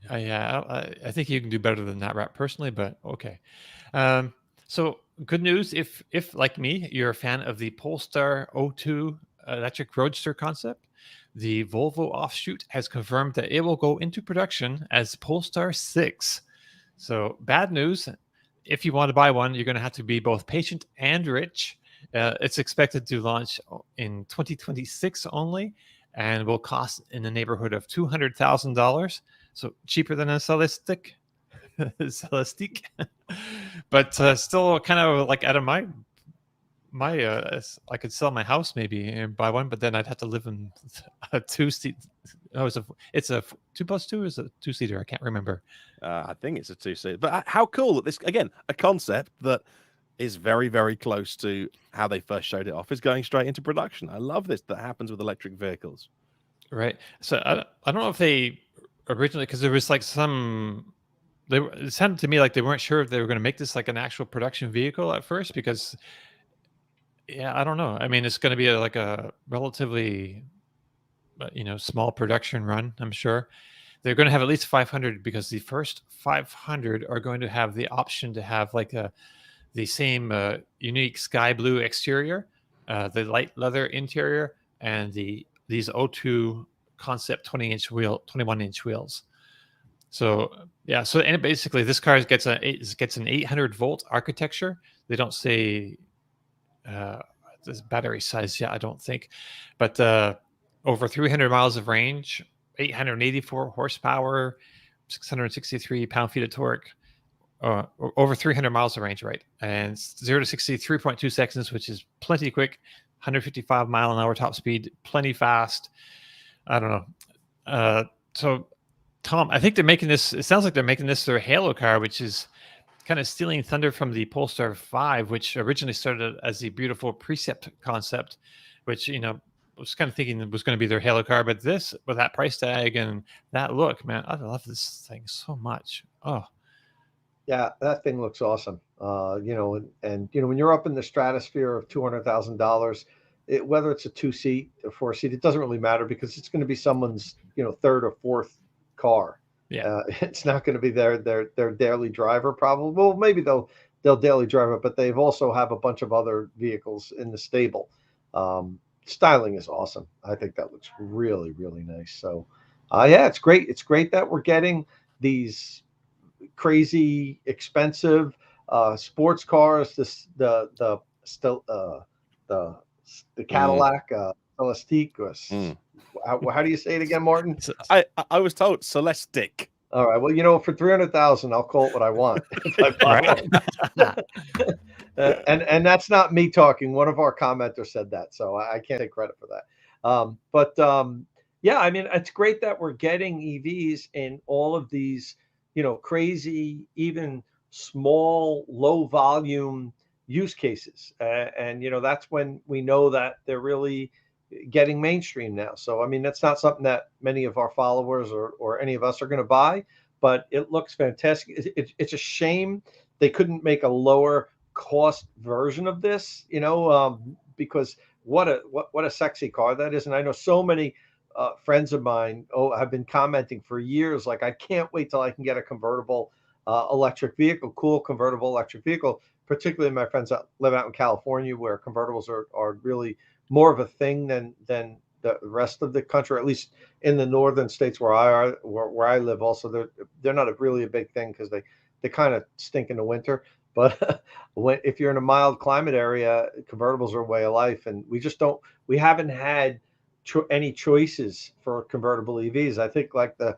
I think you can do better than that wrap personally, but okay. So good news if like me, you're a fan of the Polestar 02 electric roadster concept. The Volvo offshoot has confirmed that it will go into production as Polestar 6. So bad news. If you want to buy one, you're going to have to be both patient and rich. It's expected to launch in 2026 only and will cost in the neighborhood of $200,000. So cheaper than a Celestiq. But still kind of like out of my I could sell my house maybe and buy one, but then I'd have to live in a 2-seat. Oh, it's a 2+2 is a 2-seater. I can't remember. I think it's a 2-seater. But how cool that this, again, a concept that is very, very close to how they first showed it off is going straight into production. I love this. That happens with electric vehicles. Right. So I don't know if they originally, because there was like it sounded to me like they weren't sure if they were going to make this like an actual production vehicle at first, because I don't know. I mean, it's going to be like a relatively, small production run. I'm sure they're going to have at least 500 because the first 500 are going to have the option to have like the same unique sky blue exterior, the light leather interior, and these O2 concept 21-inch wheels. So and basically this car gets an 800-volt architecture. They don't say this battery size yet, I don't think, but over 300 miles of range, 884 horsepower, 663 pound-feet of torque, over 300 miles of range, right? And 0 to 60, 3.2 seconds, which is plenty quick. 155 mile an hour top speed, plenty fast. I don't know. So Tom, I think they're making this. It sounds like they're making this their Halo car, which is kind of stealing thunder from the Polestar 5, which originally started as the beautiful Precept concept, which was kind of thinking it was going to be their Halo car. But this, with that price tag and that look, man, I love this thing so much. Oh, yeah, that thing looks awesome. And when you're up in the stratosphere of $200,000, whether it's a 2-seat or 4-seat, it doesn't really matter because it's going to be someone's, third or fourth car. Yeah. It's not going to be their daily driver probably. Well, maybe they'll daily drive it, but they've also have a bunch of other vehicles in the stable. Styling is awesome. I think that looks really, really nice. So, yeah, it's great. It's great that we're getting these crazy expensive sports cars. The Cadillac Celestiq. How do you say it again, Martin? I was told Celestiq. All right. Well, for 300,000, I'll call it what I want. And that's not me talking. One of our commenters said that, so I can't take credit for that. Yeah, I mean, it's great that we're getting EVs in all of these, crazy, even small, low volume use cases. And that's when we know that they're really getting mainstream now. So, I mean, that's not something that many of our followers or any of us are going to buy, but it looks fantastic. It's a shame they couldn't make a lower cost version of this, because what a sexy car that is. And I know so many friends of mine have been commenting for years, like, I can't wait till I can get a convertible electric vehicle, cool convertible electric vehicle, particularly my friends that live out in California where convertibles are really more of a thing than the rest of the country, at least in the northern states where I live. Also, they're not really a big thing because they kind of stink in the winter. But if you're in a mild climate area, convertibles are a way of life, and we haven't had any choices for convertible EVs. I think like the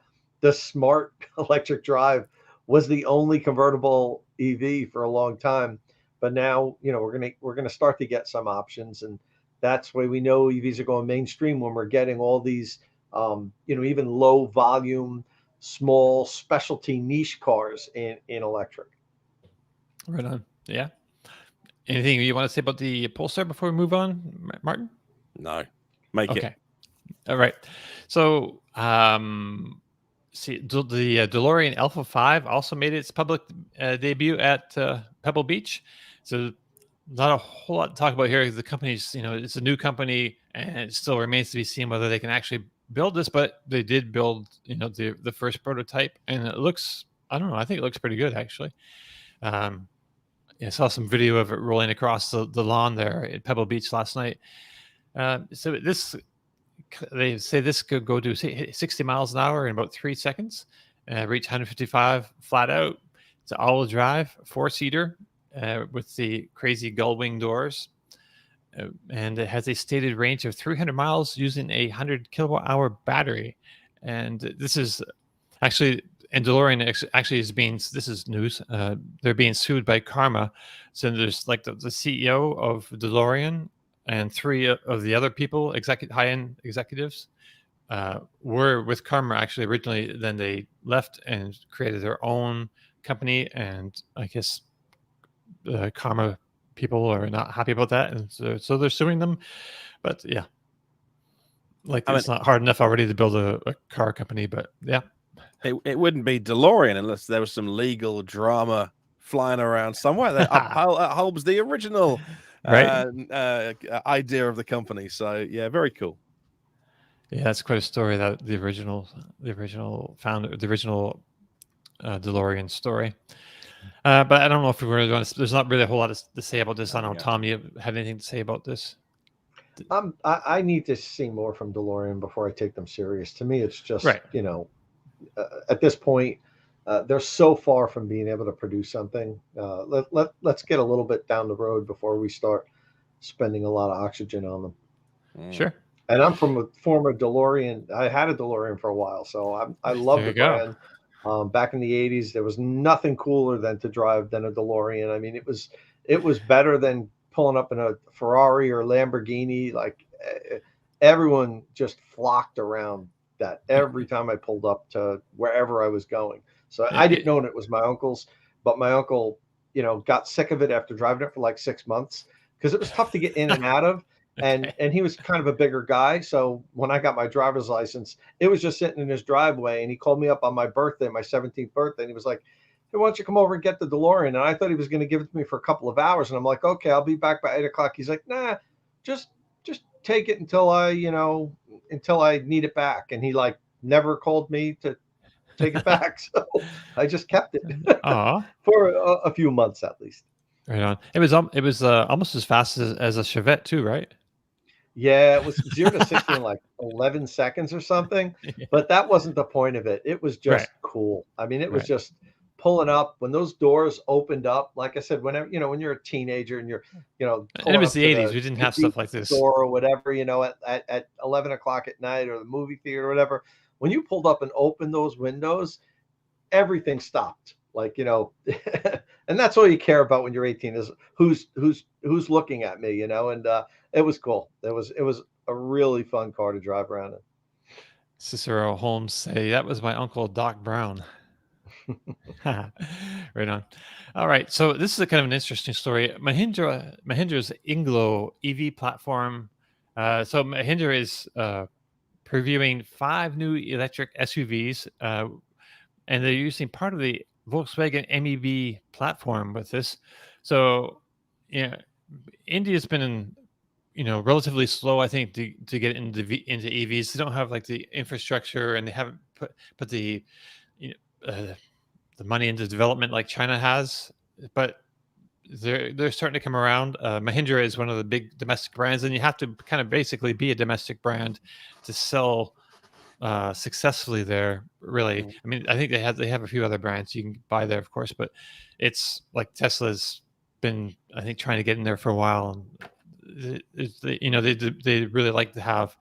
Smart electric drive was the only convertible EV for a long time, but now we're gonna start to get some options, and that's why we know EVs are going mainstream when we're getting all these, even low volume, small specialty niche cars in electric. Right on. Yeah. Anything you want to say about the Polestar before we move on, Martin? No. Make it. Okay. All right. So, see, the DeLorean Alpha5 also made its public debut at Pebble Beach. So, not a whole lot to talk about here. The company's, it's a new company, and it still remains to be seen whether they can actually build this. But they did build, the first prototype, and it looks, I don't know, I think it looks pretty good actually. I saw some video of it rolling across the lawn there at Pebble Beach last night. So they say this could go to 60 miles an hour in about 3 seconds, reach 155 flat out. It's an all-wheel drive, 4-seater with the crazy gull-wing doors. And it has a stated range of 300 miles using a 100 kilowatt-hour battery. And this is actually... And DeLorean actually this is news. They're being sued by Karma. So there's like the CEO of DeLorean and 3 of the other people, high-end executives, were with Karma actually originally. Then they left and created their own company. And I guess the Karma people are not happy about that. And so they're suing them. But yeah, it's not hard enough already to build a car company, but yeah. It wouldn't be DeLorean unless there was some legal drama flying around somewhere that upholds the original idea of the company. So yeah, very cool. Yeah, that's quite a story. That the original founder, the original DeLorean story. But I don't know if we really want to. There's not really a whole lot to say about this. I don't know, Tom, you have anything to say about this? I need to see more from DeLorean before I take them serious. To me, it's just at this point, they're so far from being able to produce something. Let's get a little bit down the road before we start spending a lot of oxygen on them. Sure. And I'm from a former DeLorean. I had a DeLorean for a while, so I love the brand. Back in the 80s, there was nothing cooler than a DeLorean. I mean, it was better than pulling up in a Ferrari or Lamborghini. Like everyone just flocked around that every time I pulled up to wherever I was going. So I didn't own it was my uncle's, but my uncle, got sick of it after driving it for like 6 months because it was tough to get in and out of. And he was kind of a bigger guy. So when I got my driver's license, it was just sitting in his driveway, and he called me up on my birthday, my 17th birthday. And he was like, "Hey, why don't you come over and get the DeLorean?" And I thought he was going to give it to me for a couple of hours. And I'm like, "Okay, I'll be back by 8 o'clock. He's like, "Nah, just take it until I need it back. And he like never called me to take it back. So I just kept it for a few months at least. Right on. It was almost as fast as a Chevette too, right? Yeah, it was 0 to 60 in like 11 seconds or something. Yeah. But that wasn't the point of it. It was just cool. I mean, it was just pulling up when those doors opened up. Like I said, whenever, when you're a teenager and you're, and it was the 80s. We didn't have stuff like this. Store or whatever, at 11 o'clock at night or the movie theater or whatever. When you pulled up and opened those windows, everything stopped. Like, and that's all you care about when you're 18 is who's looking at me, and it was cool. It was a really fun car to drive around in. Cicero Holmes say that was my uncle Doc Brown. Right on. All right, so this is a kind of an interesting story. Mahindra's Inglo EV platform. So Mahindra is previewing 5 new electric SUVs, and they're using part of the Volkswagen MEB platform with this. So, India's been relatively slow, I think, to get into EVs. They don't have like the infrastructure, and they haven't put the the money into development like China has. But they're starting to come around. Mahindra is one of the big domestic brands, and you have to kind of basically be a domestic brand to sell successfully there. Really, I mean, I think they have a few other brands you can buy there, of course, but it's like Tesla's been, I think, trying to get in there for a while, and they really like to have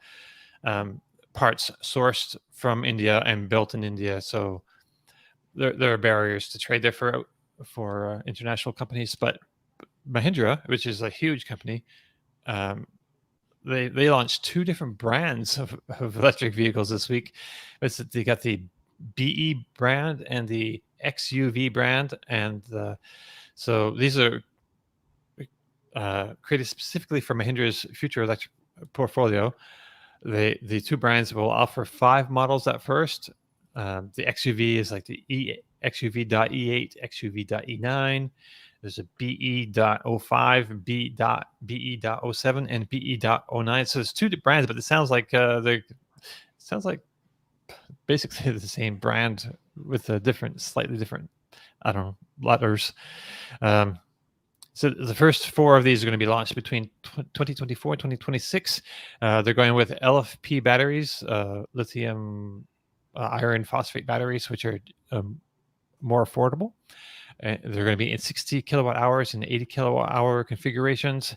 parts sourced from India and built in India. So there are barriers to trade there for international companies, but Mahindra, which is a huge company, they launched 2 different brands of electric vehicles this week. They got the BE brand and the XUV brand, and so these are created specifically for Mahindra's future electric portfolio. The 2 brands will offer 5 models at first. The XUV is like the XUV.E8, XUV.E9. There's a BE.05, BE.07, and BE.09. So there's 2 brands, but it sounds like basically the same brand with a slightly different, I don't know, letters. So the first 4 of these are going to be launched between 2024 and 2026. They're going with LFP batteries, lithium iron phosphate batteries, which are more affordable. They're going to be in 60 kilowatt hours and 80 kilowatt hour configurations.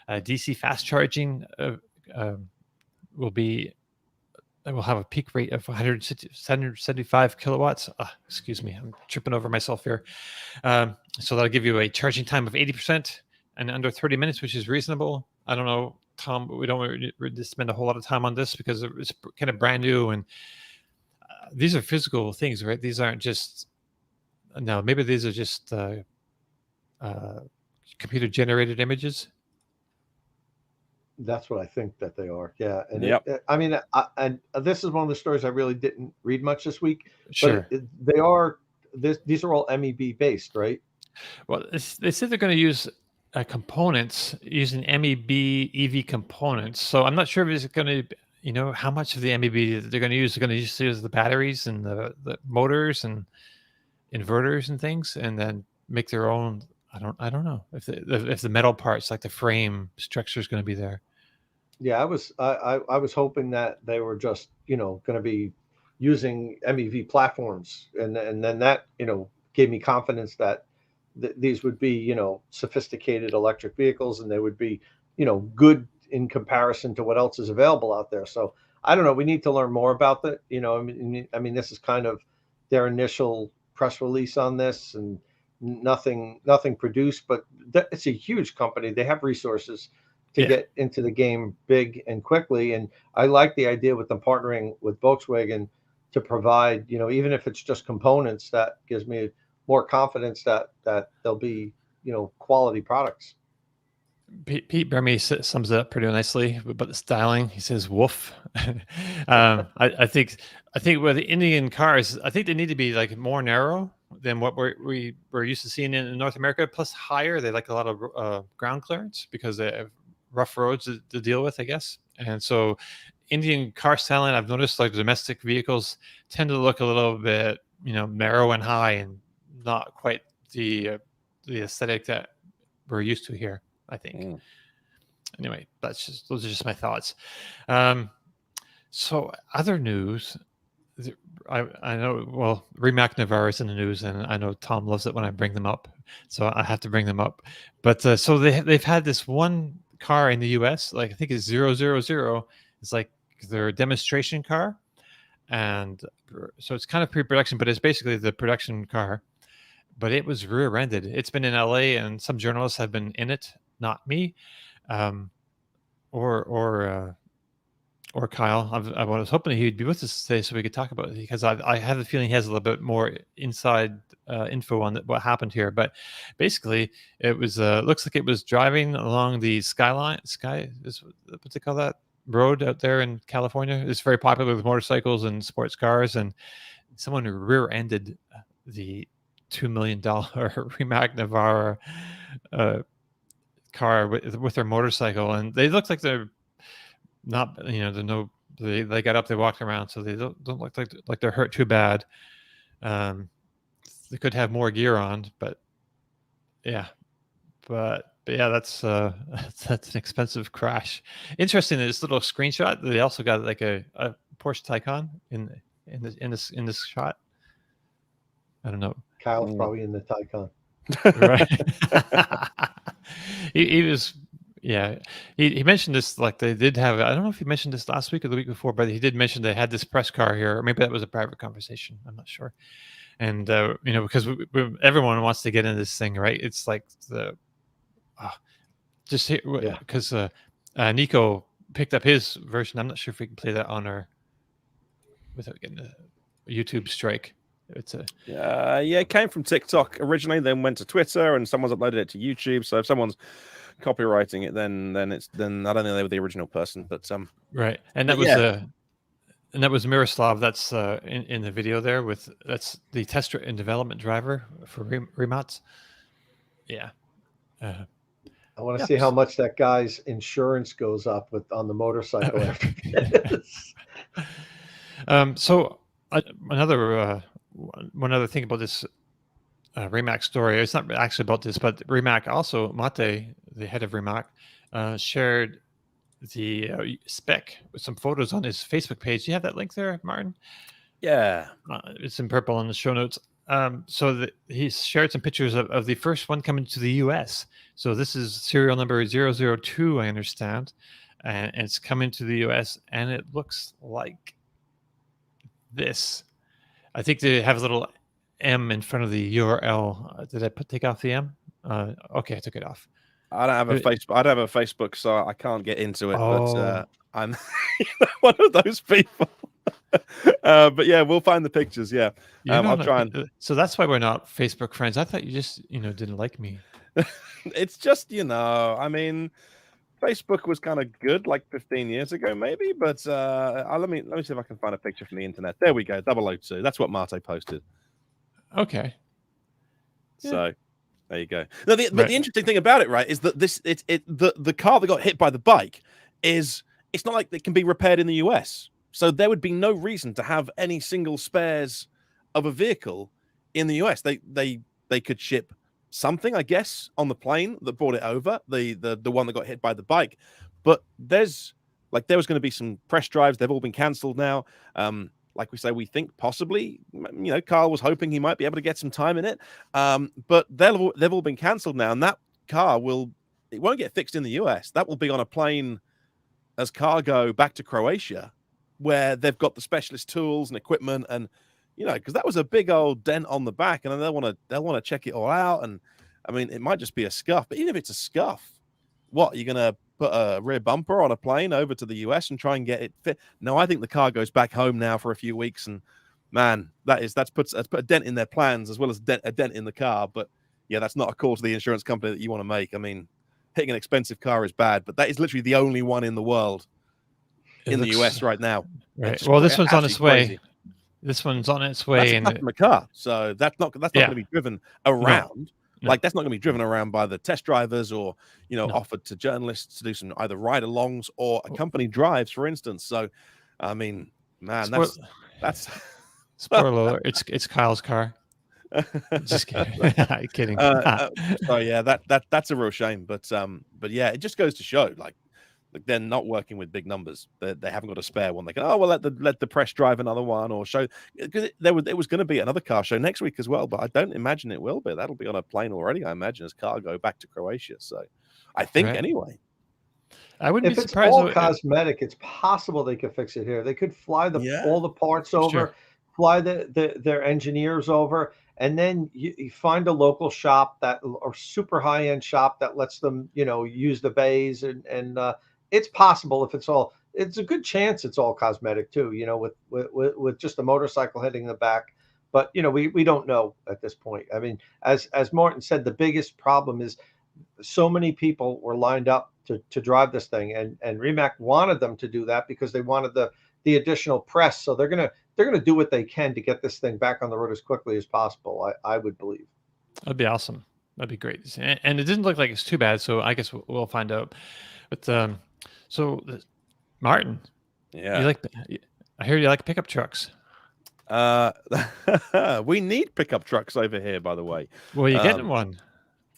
DC fast charging will have a peak rate of 175 kilowatts. Excuse me, I'm tripping over myself here. So that'll give you a charging time of 80% and under 30 minutes, which is reasonable. I don't know, Tom, but we don't really spend a whole lot of time on this because it's kind of brand new, and these are physical things, right? These aren't just, no, maybe these are just computer generated images. That's what I think that they are. Yeah. And and this is one of the stories I really didn't read much this week. Sure. But these are all MEB based, right? Well, they said they're going to use components using MEB EV components. So I'm not sure if it's going to, how much of the MEB they're going to use. They're going to use the batteries and the motors and inverters and things, and then make their own. I don't know if the metal parts like the frame structure is going to be there. Yeah, I was hoping that they were just going to be using MEV platforms, and then that gave me confidence that these would be sophisticated electric vehicles, and they would be good in comparison to what else is available out there. So I don't know. We need to learn more about that. I mean, this is kind of their initial press release on this, and nothing produced, but it's a huge company. They have resources to get into the game big and quickly. And I like the idea with them partnering with Volkswagen to provide, even if it's just components, that gives me more confidence that they'll be, quality products. Pete Bremy sums it up pretty nicely about the styling. He says, "Woof." I think with the Indian cars, I think they need to be like more narrow than what we're used to seeing in North America. Plus higher, they like a lot of ground clearance because they have rough roads to deal with, I guess. And so Indian car styling, I've noticed like domestic vehicles tend to look a little bit, narrow and high, and not quite the aesthetic that we're used to here, I think. Anyway, those are just my thoughts. So other news, I know, well, Rimac Nevera is in the news, and I know Tom loves it when I bring them up, so I have to bring them up. But so they've had this one car in the US, like I think it's 000. It's like their demonstration car, and so it's kind of pre-production, but it's basically the production car. But it was rear-ended. It's been in LA, and some journalists have been in it, not me, or Kyle. I was hoping he'd be with us today so we could talk about it, because I have a feeling he has a little bit more inside info on what happened here. But basically, it was looks like it was driving along the what's they call that road out there in California. It's very popular with motorcycles and sports cars, and someone rear-ended the $2 million Rimac Nevera car with their motorcycle, and they look like they're not, they got up, they walked around, so they don't look like they're hurt too bad. They could have more gear on, but yeah, that's an expensive crash. Interesting, this little screenshot, they also got like a Porsche Taycan in this shot. I don't know. Kyle's probably in the Taycan. Right. he was, yeah. He mentioned this, like they did have, I don't know if he mentioned this last week or the week before, but he did mention they had this press car here, or maybe that was a private conversation. I'm not sure. And, because everyone wants to get into this thing, right? It's like just here, because Nico picked up his version. I'm not sure if we can play that on our, without getting a YouTube strike. It's it came from TikTok originally, then went to Twitter, and someone's uploaded it to YouTube. So if someone's copywriting it, then I don't think they were the original person, but right. And that was Miroslav. That's in the video there. That's the test and development driver for Rimac. Yeah. I want to see how much that guy's insurance goes up on the motorcycle after this. So one other thing about this Rimac story, it's not actually about this, but Rimac also, Mate, the head of Rimac, shared the spec with some photos on his Facebook page. Do you have that link there, Martin? Yeah. It's in purple in the show notes. So he shared some pictures of the first one coming to the US. So this is serial number 002, I understand. And it's coming to the US, and it looks like this. I think they have a little M in front of the URL. Did I take off the M? Okay, I took it off. I don't have a Facebook. I don't have a Facebook, so I can't get into it. But I'm one of those people. But yeah, we'll find the pictures. Yeah, I'll try and. So that's why we're not Facebook friends. I thought you just didn't like me. It's just I mean, Facebook was kind of good like 15 years ago, maybe. But let me see if I can find a picture from the internet. There we go, 002. That's what Mate posted. Okay. So there you go. Now, but the interesting thing about it, right, is that the car that got hit by the bike it's not like it can be repaired in the US. So there would be no reason to have any single spares of a vehicle in the US. They could ship something, I guess, on the plane that brought it over, the one that got hit by the bike. But there was going to be some press drives. They've all been cancelled now. Like we say, we think possibly, Carl was hoping he might be able to get some time in it. But they've all been cancelled now. And that car it won't get fixed in the US. That will be on a plane as cargo back to Croatia, where they've got the specialist tools and equipment, and because that was a big old dent on the back, and they'll want to check it all out. And I mean, it might just be a scuff, but even if it's a scuff, what, you're gonna put a rear bumper on a plane over to the US and try and get it fit? No, I think the car goes back home now for a few weeks, and man, that's put a dent in their plans as well as a dent in the car. But yeah, that's not a call to the insurance company that you want to make. I mean, hitting an expensive car is bad, but that is literally the only one in the world in the US right now. Right. Well, this one's on its way. Crazy. This one's on its way. That's a car, so that's not going to be driven around. No. Like that's not going to be driven around by the test drivers or No. offered to journalists to do some either ride-alongs or a company drives, for instance. So, I mean, man, that's spoiler alert. It's Kyle's car. Just kidding. So yeah, that's a real shame. But yeah, it just goes to show like they're not working with big numbers. They haven't got a spare one. They can let the press drive another one or show, because there was going to be another car show next week as well, but I don't imagine it will be. That'll be on a plane already, I imagine, as cargo back to Croatia. So I think anyway. I wouldn't if be it's surprised. all cosmetic, it's possible they could fix it here. They could fly all the parts over, fly their engineers over, and then you find a local shop or super high-end shop that lets them, use the bays and it's possible it's a good chance it's all cosmetic too, with just a motorcycle hitting the back. But, we don't know at this point. I mean, as Martin said, the biggest problem is so many people were lined up to drive this thing, and Rimac wanted them to do that because they wanted the additional press. So they're gonna do what they can to get this thing back on the road as quickly as possible. I would believe. That'd be awesome. That'd be great. And it didn't look like it's too bad. So I guess we'll find out. But so Martin, I hear you like pickup trucks. We need pickup trucks over here, by the way. Well, you're getting one.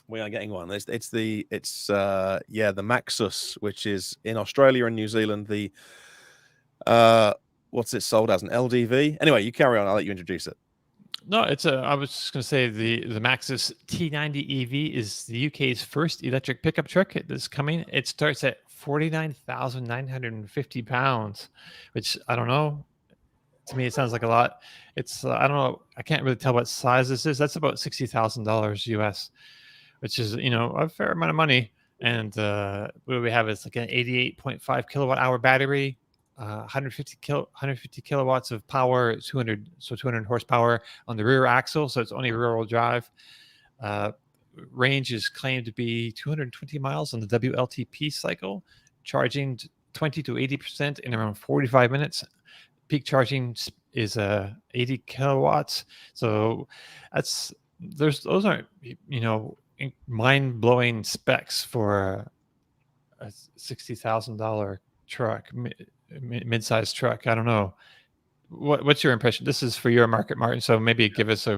We are getting one. It's the Maxus, which is in Australia and New Zealand. The what's it sold as, an LDV? Anyway, you carry on. I'll let you introduce it. No, I was just going to say the Maxus T90EV is the UK's first electric pickup truck that's coming. It starts at 49,950 pounds, which I don't know. To me, it sounds like a lot. It's I don't know. I can't really tell what size this is. That's about $60,000 US, which is a fair amount of money. And what we have is like an 88.5 kilowatt hour battery, 150 kilowatts of power, 200 horsepower on the rear axle. So it's only rear-wheel drive. Range is claimed to be 220 miles on the WLTP cycle, charging 20 to 80% in around 45 minutes. Peak charging is 80 kilowatts. So those aren't mind-blowing specs for a $60,000 truck, mid-sized truck. I don't know. What's your impression? This is for your market, Martin. So maybe give us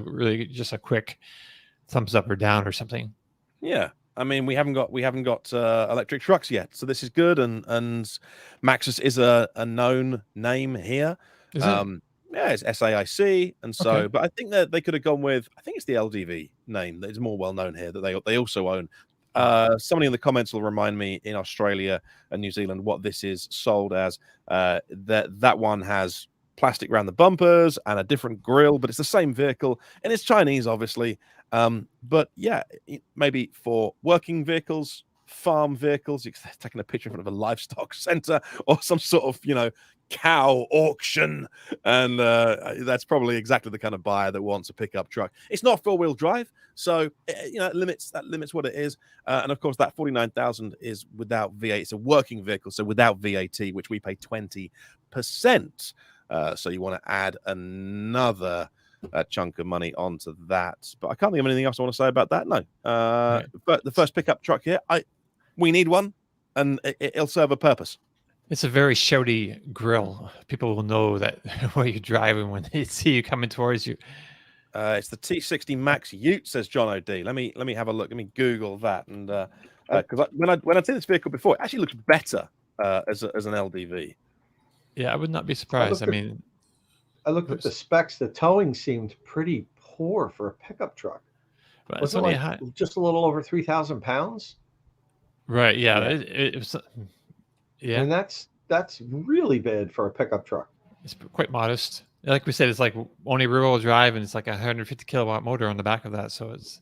just a quick thumbs up or down or something. Yeah. I mean, we haven't got electric trucks yet, so this is good. And Maxus is a known name here. Is it? Yeah, it's SAIC, and so. Okay. But I think that they could have gone with. I think it's the LDV name that is more well known here that they also own. Somebody in the comments will remind me in Australia and New Zealand what this is sold as. That one has plastic around the bumpers and a different grille, but it's the same vehicle, and it's Chinese, obviously. But yeah, maybe for working vehicles, farm vehicles, you're taking a picture in front of a livestock center or some sort of cow auction, and that's probably exactly the kind of buyer that wants a pickup truck. It's not four-wheel drive, so it limits what it is. And of course, that 49,000 is without VAT. It's a working vehicle, so without VAT, which we pay 20%. So you want to add another chunk of money onto that. But I can't think of anything else I want to say about that. No. But the first pickup truck here, we need one, and it'll serve a purpose. It's a very shouty grill. People will know that where you're driving when they see you coming towards you. It's the T60 Max Ute, says John O'D. Let me have a look. Let me Google that. And because when I'd seen this vehicle before, it actually looks better as an LDV. Yeah, I would not be surprised. I looked at the specs. The towing seemed pretty poor for a pickup truck. But was it just a little over 3,000 pounds? Right. Yeah. It was. Yeah, and that's really bad for a pickup truck. It's quite modest. Like we said, it's like only rear-wheel drive, and it's like a 150 kilowatt motor on the back of that. So it's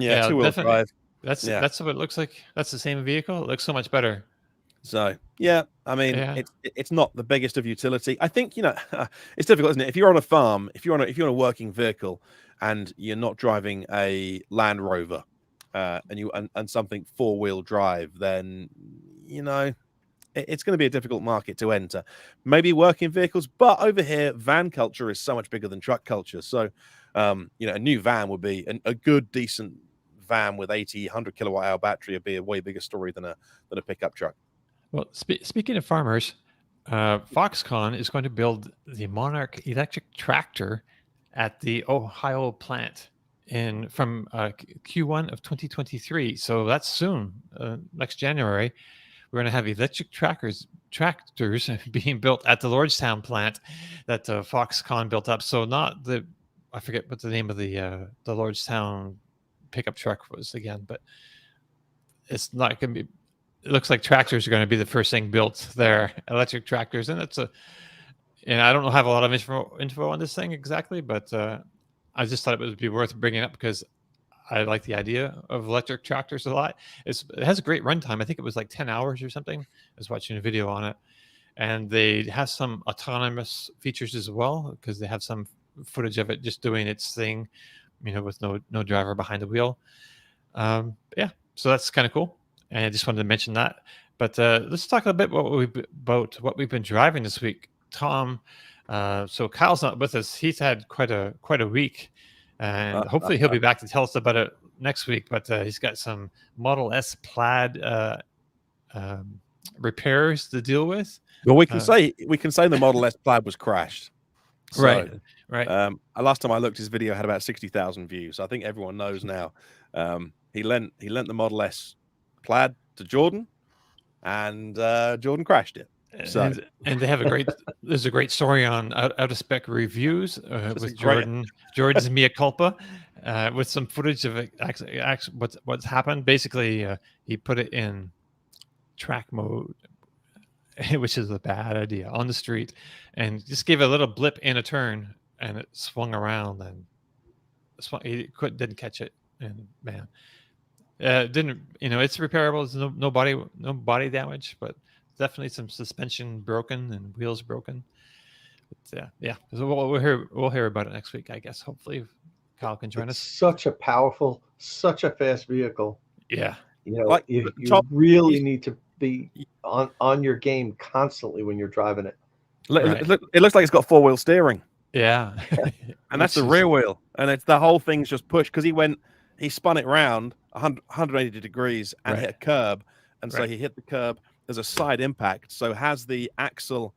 two-wheel drive. That's what it looks like. That's the same vehicle. It looks so much better. So I mean, it's not the biggest of utility. I think it's difficult, isn't it? If you're on a farm, if you're on a working vehicle, and you're not driving a Land Rover, and something four-wheel drive, then it's going to be a difficult market to enter. Maybe working vehicles, but over here, van culture is so much bigger than truck culture. So A new van would be a good, decent van with 100 kilowatt hour battery would be a way bigger story than a pickup truck. Well, speaking of farmers, Foxconn is going to build the Monarch electric tractor at the Ohio plant from Q1 of 2023. So that's soon, next January. We're going to have electric tractors being built at the Lordstown plant that Foxconn built up. So not I forget what the name of the Lordstown pickup truck was again, but it's not going to be. It looks like tractors are going to be the first thing built there, electric tractors, and I don't have a lot of info on this thing exactly, but I just thought it would be worth bringing up because I like the idea of electric tractors a lot. It has a great runtime. I think it was like 10 hours or something. I was watching a video on it, and they have some autonomous features as well because they have some footage of it just doing its thing, with no driver behind the wheel. So that's kind of cool. And I just wanted to mention that. But let's talk a bit about what we've been driving this week, Tom. So Kyle's not with us. He's had quite a week, and hopefully he'll be back to tell us about it next week. But he's got some Model S Plaid repairs to deal with. Well, we can say the Model S Plaid was crashed. So, right. Last time I looked, his video had about 60,000 views. I think everyone knows now. He lent the Model S Plaid to Jordan, and Jordan crashed it. So and they have there's a great story on out of spec reviews with Jordan's mea culpa, with some footage of actually what's happened. Basically, he put it in track mode, which is a bad idea, on the street, and just gave a little blip in a turn, and it swung around, and didn't catch it, and man. Didn't it's repairable? There's no body damage, but definitely some suspension broken and wheels broken. But so we'll hear about it next week, I guess. Hopefully, Kyle can join us. Such a powerful, such a fast vehicle. Yeah, you really need to be on your game constantly when you're driving it. It looks like it's got 4-wheel steering. Yeah, and that's the rear wheel, and it's the whole thing's just pushed because he spun it round 180 degrees and hit a curb, and so he hit the curb. There's a side impact, so has the axle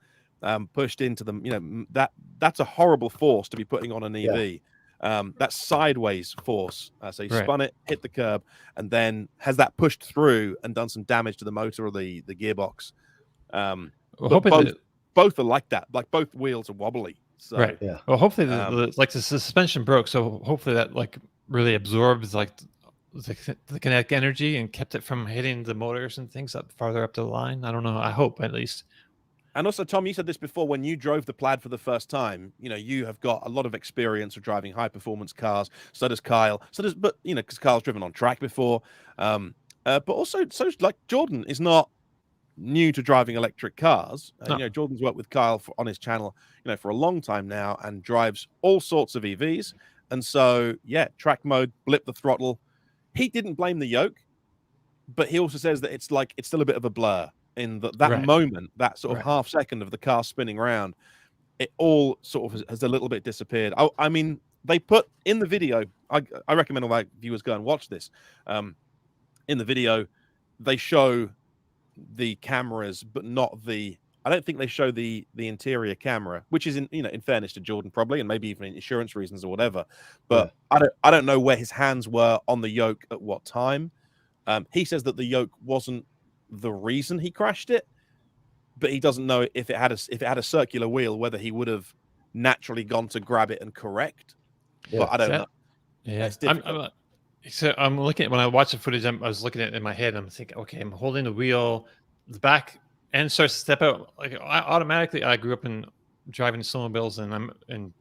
pushed into them. That's a horrible force to be putting on an EV. That's sideways force. So he spun it, hit the curb, and then has that pushed through and done some damage to the motor or the gearbox. Both are like that. Like both wheels are wobbly. So, right. Yeah. Well, hopefully the suspension broke, so hopefully that really absorbs the kinetic energy and kept it from hitting the motors and things farther up the line. I don't know. I hope at least. And also, Tom, you said this before when you drove the Plaid for the first time. You have got a lot of experience of driving high performance cars. So does Kyle. Because Kyle's driven on track before. But also, like Jordan is not new to driving electric cars. No. Jordan's worked with Kyle on his channel, for a long time now, and drives all sorts of EVs. And so, track mode, blip the throttle. He didn't blame the yoke, but he also says that it's still a bit of a blur in that moment, that sort of half second of the car spinning around. It all sort of has a little bit disappeared. I mean, they put in the video. I recommend all my viewers go and watch this. In the video, they show the cameras, but not the. I don't think they show the interior camera, which is in fairness to Jordan probably, and maybe even insurance reasons or whatever. But I don't know where his hands were on the yoke at what time. He says that the yoke wasn't the reason he crashed it, but he doesn't know if it had a circular wheel whether he would have naturally gone to grab it and correct. Yeah. But I don't know. Yeah, I'm looking at when I watched the footage. I was looking at it in my head. I'm thinking, okay, I'm holding the wheel, the back end starts to step out. I grew up in driving snowmobiles, and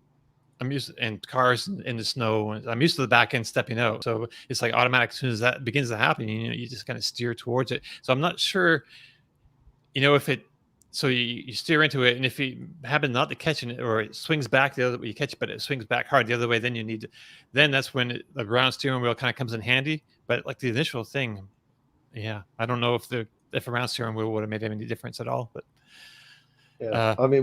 I'm used in cars in the snow. I'm used to the back end stepping out, so it's like automatic. As soon as that begins to happen, you just kind of steer towards it. So I'm not sure, if it. So you steer into it, and if you happen not to catch it, or it swings back the other way, you catch it, but it swings back hard the other way, then that's when the round steering wheel kind of comes in handy. But like the initial thing, I don't know if a round steering wheel would have made any difference at all. But only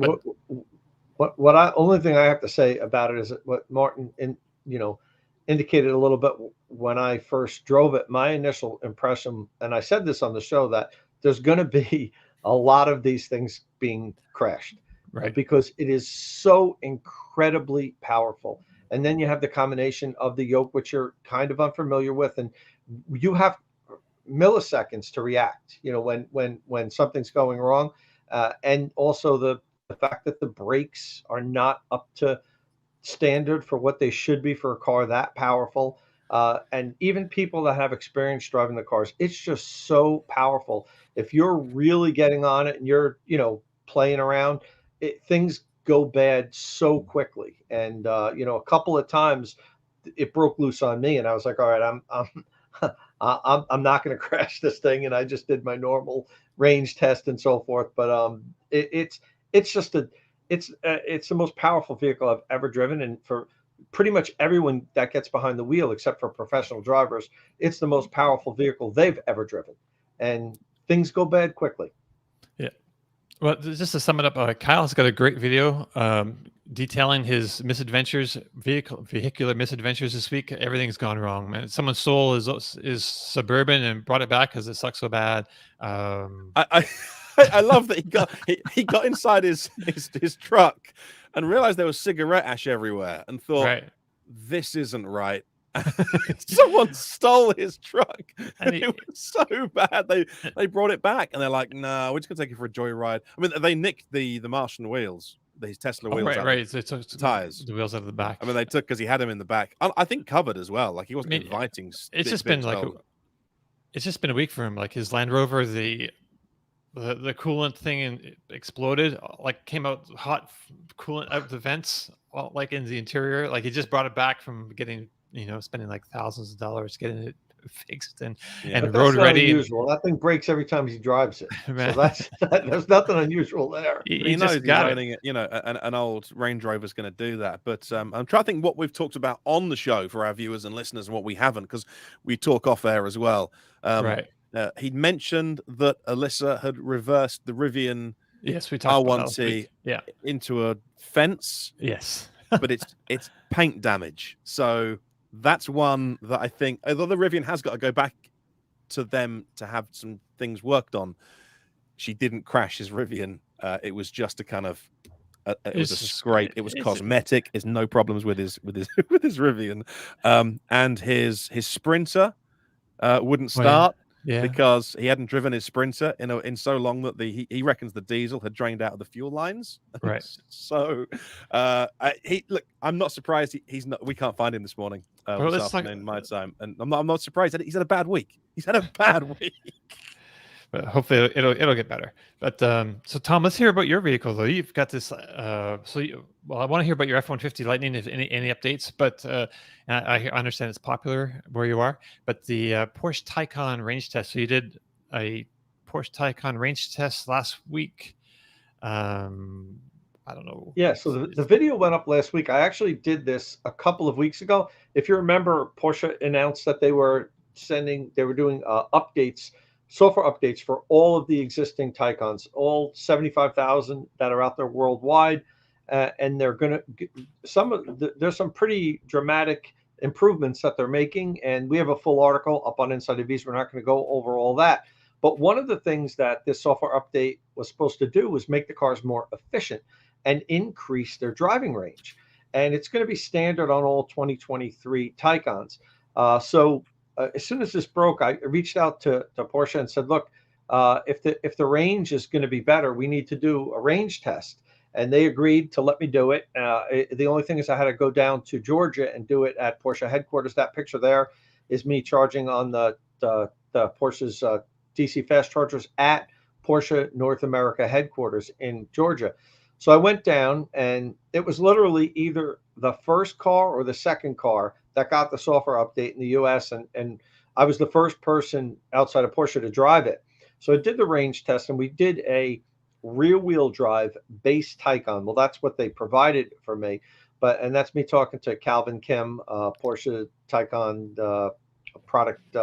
thing I have to say about it is what Martin indicated a little bit when I first drove it. My initial impression, and I said this on the show, that there's going to be a lot of these things being crashed, right? Because it is so incredibly powerful. And then you have the combination of the yoke, which you're kind of unfamiliar with, and you have milliseconds to react, when something's going wrong, and also the fact that the brakes are not up to standard for what they should be for a car that powerful. And even people that have experience driving the cars, it's just so powerful. If you're really getting on it and you're, playing around, things go bad so quickly. And, a couple of times it broke loose on me, and I was like, all right, I'm not going to crash this thing. And I just did my normal range test and so forth. But it's the most powerful vehicle I've ever driven, and for pretty much everyone that gets behind the wheel, except for professional drivers, it's the most powerful vehicle they've ever driven, and things go bad quickly. Yeah. Well, just to sum it up, Kyle's got a great video detailing his misadventures, vehicular misadventures this week. Everything's gone wrong, man. Someone stole his Suburban and brought it back because it sucks so bad. I love that he got inside his truck and realized there was cigarette ash everywhere and thought, right, this isn't right. Someone stole his truck, and it was so bad. They brought it back, and they're like, "No, we're just gonna take it for a joyride." I mean, they nicked the Martian wheels, these Tesla wheels, right. They took tires, the wheels out of the back. I mean, they took because he had them in the back. I think covered as well. Like he wasn't inviting. It's just been like it's just been a week for him. Like his Land Rover, the coolant thing exploded, like came out hot coolant out the vents, like in the interior. Like he just brought it back from getting, spending like thousands of dollars getting it fixed and road ready. Unusual. That thing breaks every time he drives it. So there's nothing unusual there. He knows he's owning it. An old Range Rover's going to do that. But I'm trying to think what we've talked about on the show for our viewers and listeners and what we haven't, because we talk off air as well. Right. He'd mentioned that Alyssa had reversed the Rivian R1T into a fence. Yes. But it's paint damage. So that's one that I think, although the Rivian has got to go back to them to have some things worked on, she didn't crash his Rivian. It was just a kind of it was a scrape. It was cosmetic. There's no problems with his Rivian. And his Sprinter wouldn't start. Yeah. Because he hadn't driven his Sprinter in so long that he reckons the diesel had drained out of the fuel lines. Right. So I'm not surprised he's not. We can't find him this morning. This afternoon, my time, and I'm not surprised that he's had a bad week. He's had a bad week. But hopefully it'll get better. But so Tom, let's hear about your vehicle though. You've got this. I want to hear about your F-150 Lightning, if any updates. But I understand it's popular where you are. But the Porsche Taycan range test. So you did a Porsche Taycan range test last week. I don't know. Yeah. So the video went up last week. I actually did this a couple of weeks ago. If you remember, Porsche announced that they were doing updates. Software updates for all of the existing Taycans, all 75,000 that are out there worldwide, and they're going to there's some pretty dramatic improvements that they're making, and we have a full article up on Inside EVs. We're not going to go over all that, but one of the things that this software update was supposed to do was make the cars more efficient and increase their driving range, and it's going to be standard on all 2023 Taycans. As soon as this broke, I reached out to Porsche and said, look, if the range is going to be better, we need to do a range test. And they agreed to let me do it. The only thing is I had to go down to Georgia and do it at Porsche headquarters. That picture there is me charging on the Porsche's DC fast chargers at Porsche North America headquarters in Georgia. So I went down, and it was literally either the first car or the second car that got the software update in the US, and I was the first person outside of Porsche to drive it. So I did the range test, and we did a rear-wheel drive base Taycan. Well, that's what they provided for me, and that's me talking to Calvin Kim, Porsche Taycan product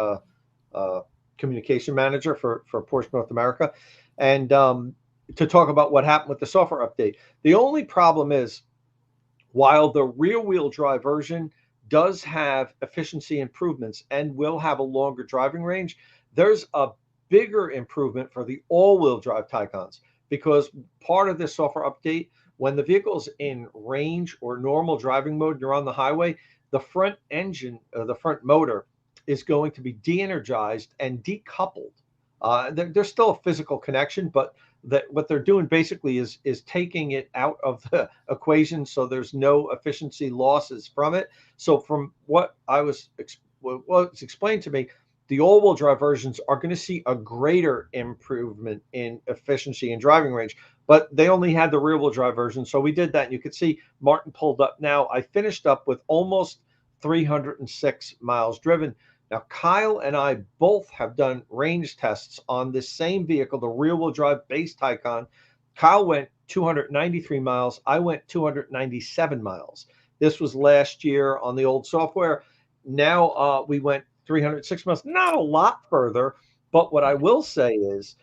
communication manager for Porsche North America, and to talk about what happened with the software update. The only problem is, while the rear-wheel drive version does have efficiency improvements and will have a longer driving range. There's a bigger improvement for the all-wheel drive Taycans, because part of this software update, when the vehicle's in range or normal driving mode and you're on the highway, the front engine, the front motor, is going to be de-energized and decoupled. There's still a physical connection, but what they're doing basically is taking it out of the equation, so there's no efficiency losses from it. So from what was explained to me, the all-wheel drive versions are going to see a greater improvement in efficiency and driving range, but they only had the rear-wheel drive version. So we did that, and you could see Martin pulled up now. I finished up with almost 306 miles driven. Now, Kyle and I both have done range tests on this same vehicle, the rear-wheel drive base Taycan. Kyle went 293 miles. I went 297 miles. This was last year on the old software. Now we went 306 miles, not a lot further. But what I will say is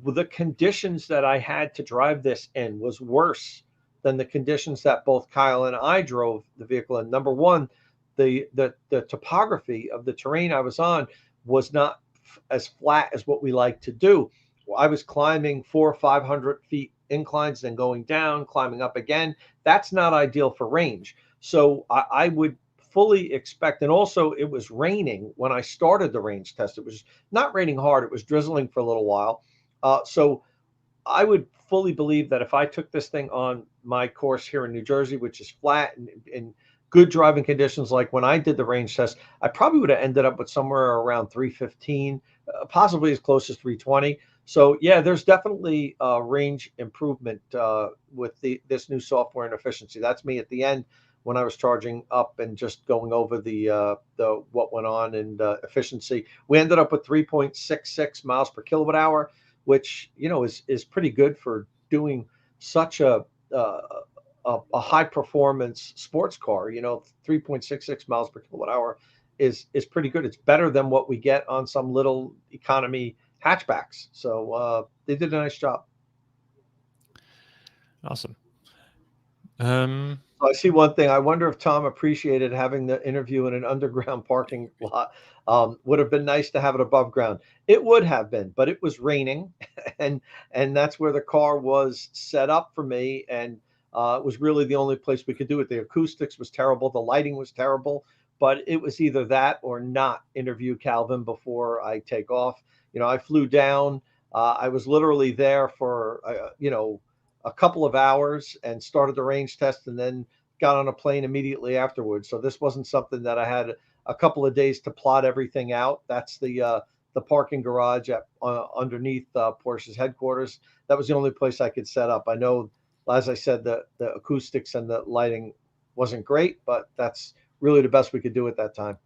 the conditions that I had to drive this in was worse than the conditions that both Kyle and I drove the vehicle in. Number one, the topography of the terrain I was on was not as flat as what we like to do. I was climbing 400 or 500 feet inclines, then going down, climbing up again. That's not ideal for range. So I would fully expect, and also it was raining when I started the range test. It was not raining hard. It was drizzling for a little while. So I would fully believe that if I took this thing on my course here in New Jersey, which is flat and good driving conditions, like when I did the range test, I probably would have ended up with somewhere around 315, possibly as close as 320. So yeah, there's definitely range improvement with this new software and efficiency. That's me at the end when I was charging up and just going over the what went on and efficiency. We ended up with 3.66 miles per kilowatt hour, which is pretty good for doing such a high performance sports car. 3.66 miles per kilowatt hour is pretty good. It's better than what we get on some little economy hatchbacks. So they did a nice job. Awesome. I see one thing. I wonder if Tom appreciated having the interview in an underground parking lot. Would have been nice to have it above ground. It would have been, but it was raining, and that's where the car was set up for me. And it was really the only place we could do it. The acoustics was terrible. The lighting was terrible. But it was either that or not interview Calvin before I take off. I flew down. I was literally there for, a couple of hours and started the range test, and then got on a plane immediately afterwards. So this wasn't something that I had a couple of days to plot everything out. That's the parking garage underneath Porsche's headquarters. That was the only place I could set up. I know, as I said, the acoustics and the lighting wasn't great, but that's really the best we could do at that time.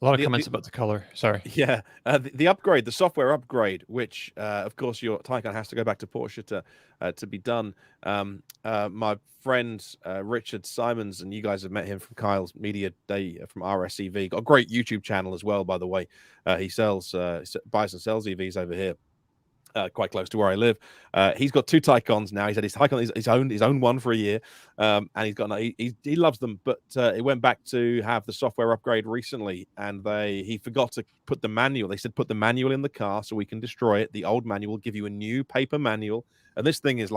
A lot of comments about the color. Sorry. Yeah, the upgrade, the software upgrade, which of course your Taycan has to go back to Porsche to be done. My friend Richard Simons, and you guys have met him from Kyle's Media Day from RSEV. Got a great YouTube channel as well, by the way. He buys and sells EVs over here. Quite close to where I live. He's got two Taycans now. He's had his Taycan, his own one for a year, and he loves them. But he went back to have the software upgrade recently, and he forgot to put the manual. They said put the manual in the car so we can destroy it. The old manual will give you a new paper manual, and this thing is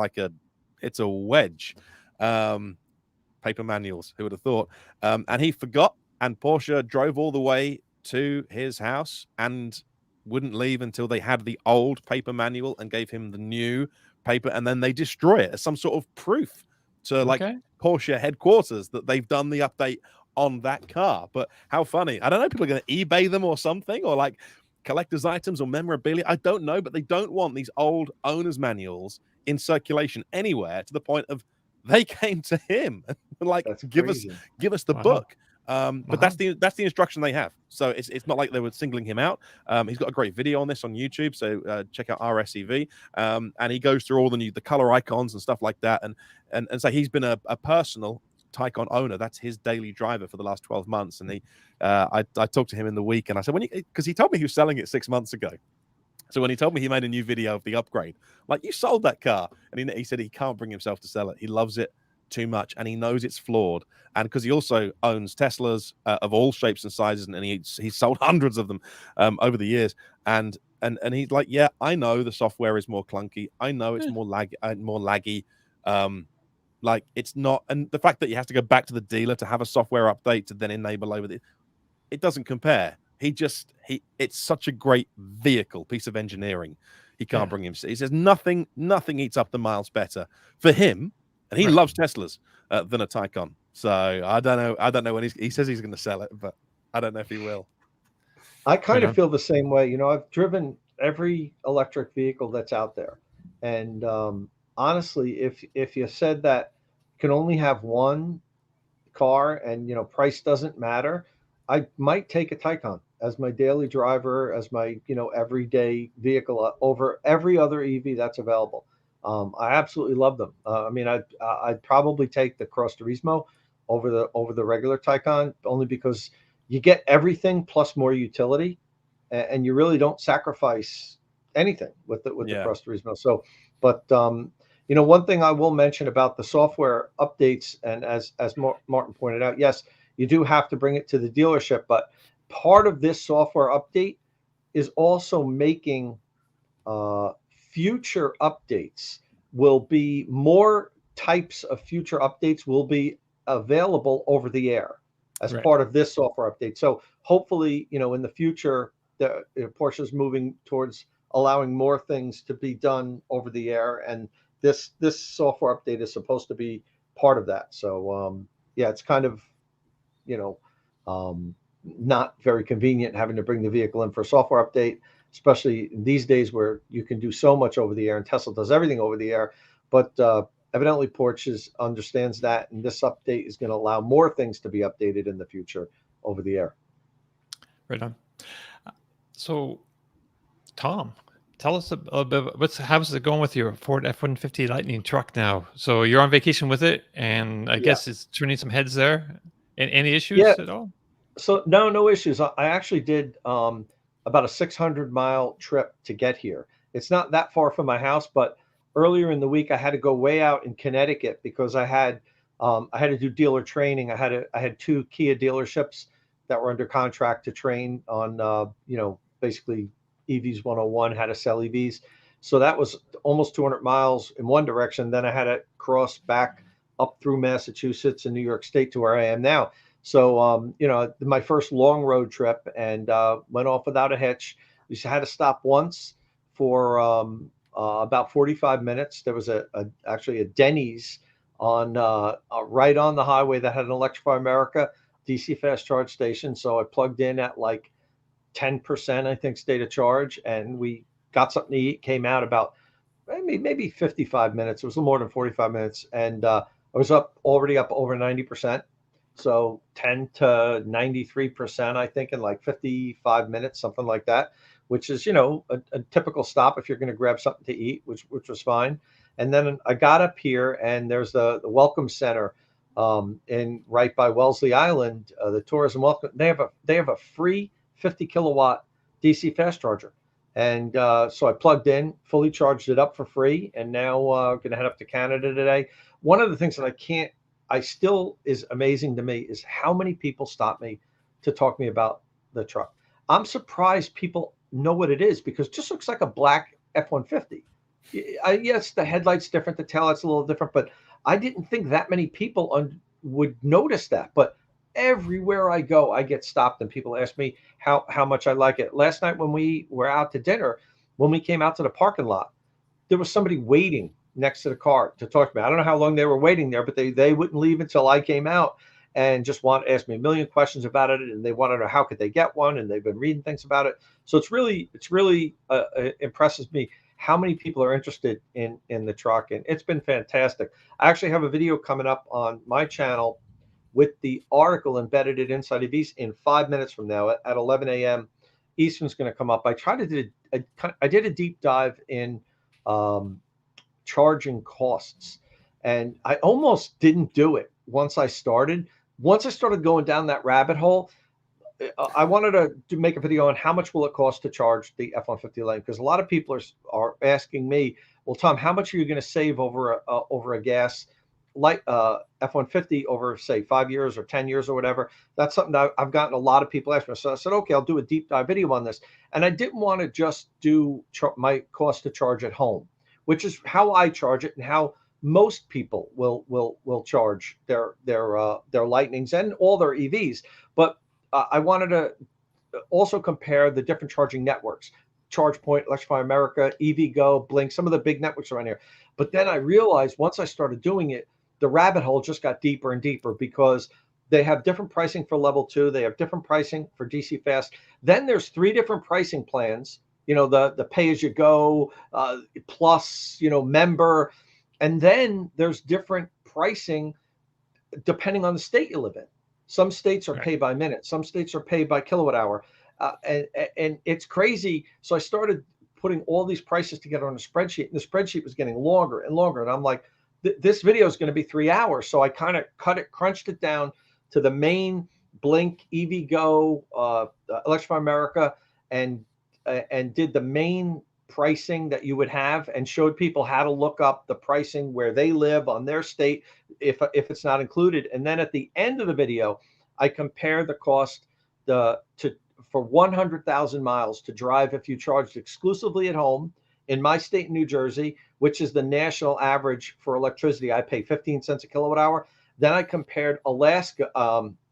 it's a wedge. Paper manuals. Who would have thought? And he forgot, and Porsche drove all the way to his house and wouldn't leave until they had the old paper manual and gave him the new paper, and then they destroy it as some sort of proof to Porsche headquarters that they've done the update on that car. But how funny. I don't know, people are going to eBay them or something, or like collector's items or memorabilia. I don't know, but they don't want these old owner's manuals in circulation anywhere, to the point of they came to him like, give us the book. But that's the instruction they have. So it's not like they were singling him out. He's got a great video on this on YouTube, so check out RSEV. And he goes through all the color icons and stuff like that. And so he's been a personal Taycan owner. That's his daily driver for the last 12 months. And I talked to him in the week, and I said, because he told me he was selling it 6 months ago. So when he told me he made a new video of the upgrade, like, you sold that car, and he said he can't bring himself to sell it. He loves it. too much, and he knows it's flawed. And because he also owns Teslas of all shapes and sizes, and he's sold hundreds of them over the years, and he's like, yeah, I know the software is more clunky, I know it's more laggy, like it's not, and the fact that you have to go back to the dealer to have a software update to then enable over it doesn't compare. It's such a great piece of engineering. He can't bring him. He says nothing eats up the miles better for him, and he loves Teslas than a Taycan. So I don't know when he says he's going to sell it, but I don't know if he will. I kind of feel the same way. I've driven every electric vehicle that's out there, and honestly, if you said that you can only have one car and price doesn't matter, I might take a Taycan as my daily driver, as my everyday vehicle over every other EV that's available. I absolutely love them. I'd probably take the Cross Turismo over the regular Taycan, only because you get everything plus more utility, and you really don't sacrifice anything with the Cross Turismo. So, but one thing I will mention about the software updates, and as Martin pointed out, yes, you do have to bring it to the dealership, but part of this software update is also making future updates will be more types of future updates will be available over the air as part of this software update. So hopefully, in the future, Porsche is moving towards allowing more things to be done over the air, and this software update is supposed to be part of that. So it's kind of not very convenient having to bring the vehicle in for a software update, especially these days where you can do so much over the air, and Tesla does everything over the air. But evidently Porsche understands that, and this update is going to allow more things to be updated in the future over the air. Right on. So, Tom, tell us a bit, how's it going with your Ford F-150 Lightning truck now? So you're on vacation with it, and I guess it's turning some heads there. And any issues at all? So no issues. I actually did about a 600-mile trip to get here. It's not that far from my house, but earlier in the week I had to go way out in Connecticut because I had to do dealer training. I had 2 Kia dealerships that were under contract to train on basically EVs 101, how to sell EVs. So that was almost 200 miles in one direction. Then I had to cross back up through Massachusetts and New York State to where I am now. So, my first long road trip, and went off without a hitch. We had to stop once for about 45 minutes. There was actually a Denny's on right on the highway that had an Electrify America DC fast charge station. So I plugged in at like 10%, I think, state of charge, and we got something to eat. Came out about maybe 55 minutes. It was a little more than 45 minutes, and I was already up over 90%. So 10 to 93%, I think, in like 55 minutes, something like that, which is, a typical stop if you're going to grab something to eat, which was fine. And then I got up here, and there's the Welcome Center in right by Wellesley Island, the tourism welcome. They have a free 50 kilowatt DC fast charger. And so I plugged in, fully charged it up for free, and now going to head up to Canada today. One of the things that still is amazing to me is how many people stop me to talk to me about the truck. I'm surprised people know what it is, because it just looks like a black F-150. Yes, the headlight's different, the taillight's a little different, but I didn't think that many people would notice that. But everywhere I go, I get stopped, and people ask me how much I like it. Last night when we were out to dinner, when we came out to the parking lot, there was somebody waiting next to the car to talk to me. I don't know how long they were waiting there, but they wouldn't leave until I came out, and just ask me a million questions about it. And they want to know how could they get one, and they've been reading things about it. So it's really impresses me how many people are interested in the truck, and it's been fantastic. I actually have a video coming up on my channel with the article embedded at Inside EVs in 5 minutes from now at 11 a.m. Eastern's going to come up. I did a deep dive in charging costs, and I almost didn't do it once I started going down that rabbit hole. I wanted to make a video on how much will it cost to charge the F-150 Lightning, because a lot of people are asking me, well, Tom, how much are you going to save over a gas F-150 over, say, 5 years or 10 years or whatever. That's something that I've gotten a lot of people ask me. So I said, okay, I'll do a deep dive video on this. And I didn't want to just do my cost to charge at home, which is how I charge it and how most people will charge their Lightnings and all their EVs. But I wanted to also compare the different charging networks. ChargePoint, Electrify America, EVgo, Blink, some of the big networks around here. But then I realized once I started doing it, the rabbit hole just got deeper and deeper because they have different pricing for level 2. They have different pricing for DC fast. Then there's 3 different pricing plans, the pay as you go, plus, member. And then there's different pricing depending on the state you live in. Some states are pay by minute. Some states are paid by kilowatt hour. And it's crazy. So I started putting all these prices together on a spreadsheet, and the spreadsheet was getting longer and longer. And I'm like, this video is going to be 3 hours. So I kind of crunched it down to the main Blink, EVgo, Electrify America, and did the main pricing that you would have and showed people how to look up the pricing where they live on their state if it's not included. And then at the end of the video, I compare the cost for 100,000 miles to drive if you charged exclusively at home in my state, New Jersey, which is the national average for electricity. I pay 15 cents a kilowatt hour. Then I compared Alaska,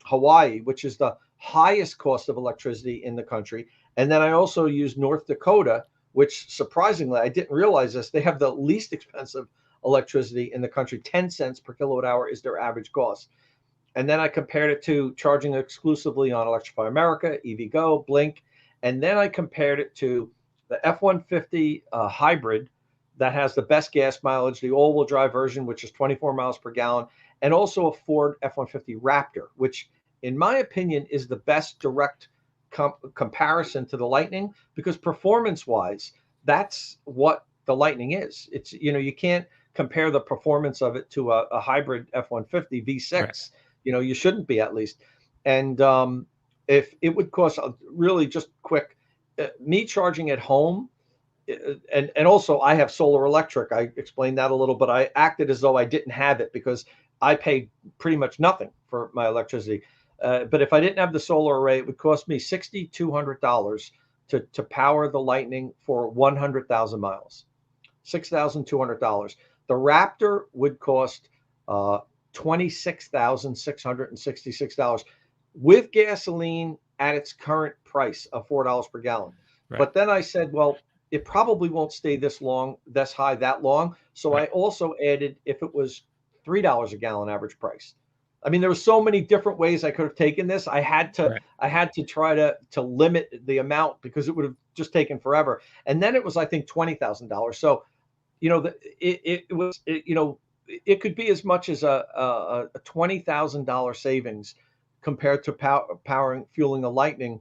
Hawaii, which is the highest cost of electricity in the country. And then I also used North Dakota, which surprisingly, I didn't realize this, they have the least expensive electricity in the country. 10 cents per kilowatt hour is their average cost. And then I compared it to charging exclusively on Electrify America, EVgo, Blink. And then I compared it to the F-150 hybrid that has the best gas mileage, the all-wheel drive version, which is 24 miles per gallon, and also a Ford F-150 Raptor, which in my opinion is the best direct comparison to the Lightning, because performance-wise, that's what the Lightning is. It's, you can't compare the performance of it to a hybrid F-150 V6. Right. You shouldn't be, at least. And if it would cost, really just quick, me charging at home, and also I have solar electric. I explained that a little, but I acted as though I didn't have it because I paid pretty much nothing for my electricity. But if I didn't have the solar array, it would cost me $6,200 to power the Lightning for 100,000 miles, $6,200. The Raptor would cost $26,666 with gasoline at its current price of $4 per gallon. Right. But then I said, well, it probably won't stay this high that long. So right. I also added if it was $3 a gallon average price. I mean, there were so many different ways I could have taken this. I had to try to limit the amount because it would have just taken forever. And then it was, I think, $20,000. So, it could be as much as a $20,000 savings compared to fueling a Lightning,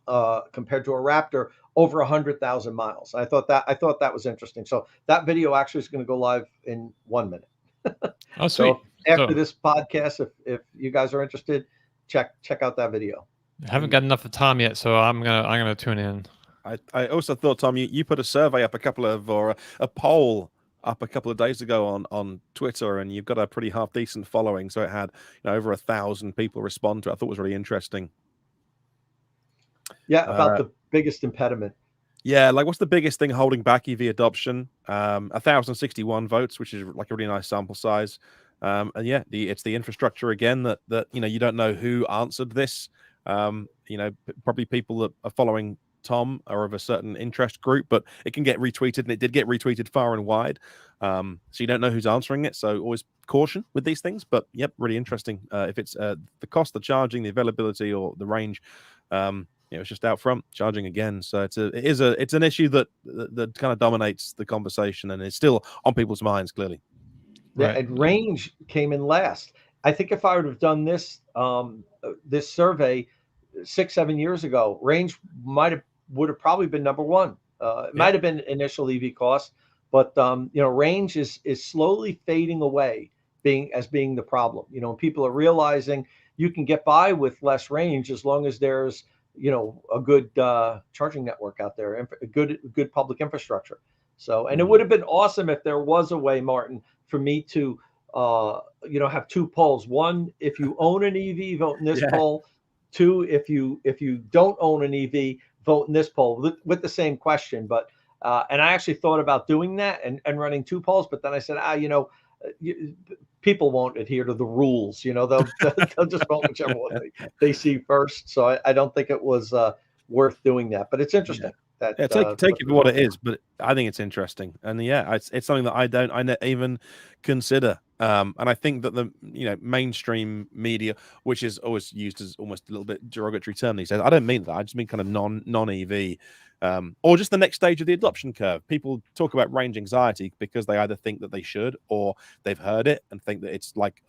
compared to a Raptor over 100,000 miles. I thought that was interesting. So that video actually is going to go live in 1 minute. Oh, sweet. So after this podcast, if you guys are interested, check out that video. I haven't got enough of Tom yet, so I'm gonna tune in. I also thought, Tom, you put a survey up a poll up a couple of days ago on Twitter, and you've got a pretty half decent following. So it had over 1,000 people respond to it. I thought it was really interesting. Yeah, about the biggest impediment. Yeah, like what's the biggest thing holding back EV adoption? 1,061 votes, which is like a really nice sample size. And yeah, it's the infrastructure again that you don't know who answered this. Probably people that are following Tom are of a certain interest group, but it can get retweeted, and it did get retweeted far and wide. So you don't know who's answering it. So always caution with these things. But yep, really interesting. If it's the cost, the charging, the availability, or the range, it's just out front charging again. So it's an issue that kind of dominates the conversation, and it's still on people's minds, clearly. Yeah, right. And range came in last. I think if I would have done this survey 6-7 years ago, range would have probably been number one. It might have been initial EV cost, but range is slowly fading away, being the problem. People are realizing you can get by with less range as long as there's a good charging network out there, a good public infrastructure. So, and it would have been awesome if there was a way, Martin, for me to have two polls. One, if you own an EV, vote in this poll. Two, if you don't own an EV, vote in this poll with the same question. But and I actually thought about doing that and running two polls, but then I said, people won't adhere to the rules. They'll just vote whichever one they see first. So I don't think it was worth doing that. But it's interesting. Take it for what it is, but I think it's interesting, and it's something that I even consider. And I think that the mainstream media, which is always used as almost a little bit derogatory term these days, I don't mean that. I just mean kind of non EV, or just the next stage of the adoption curve. People talk about range anxiety because they either think that they should, or they've heard it and think that it's like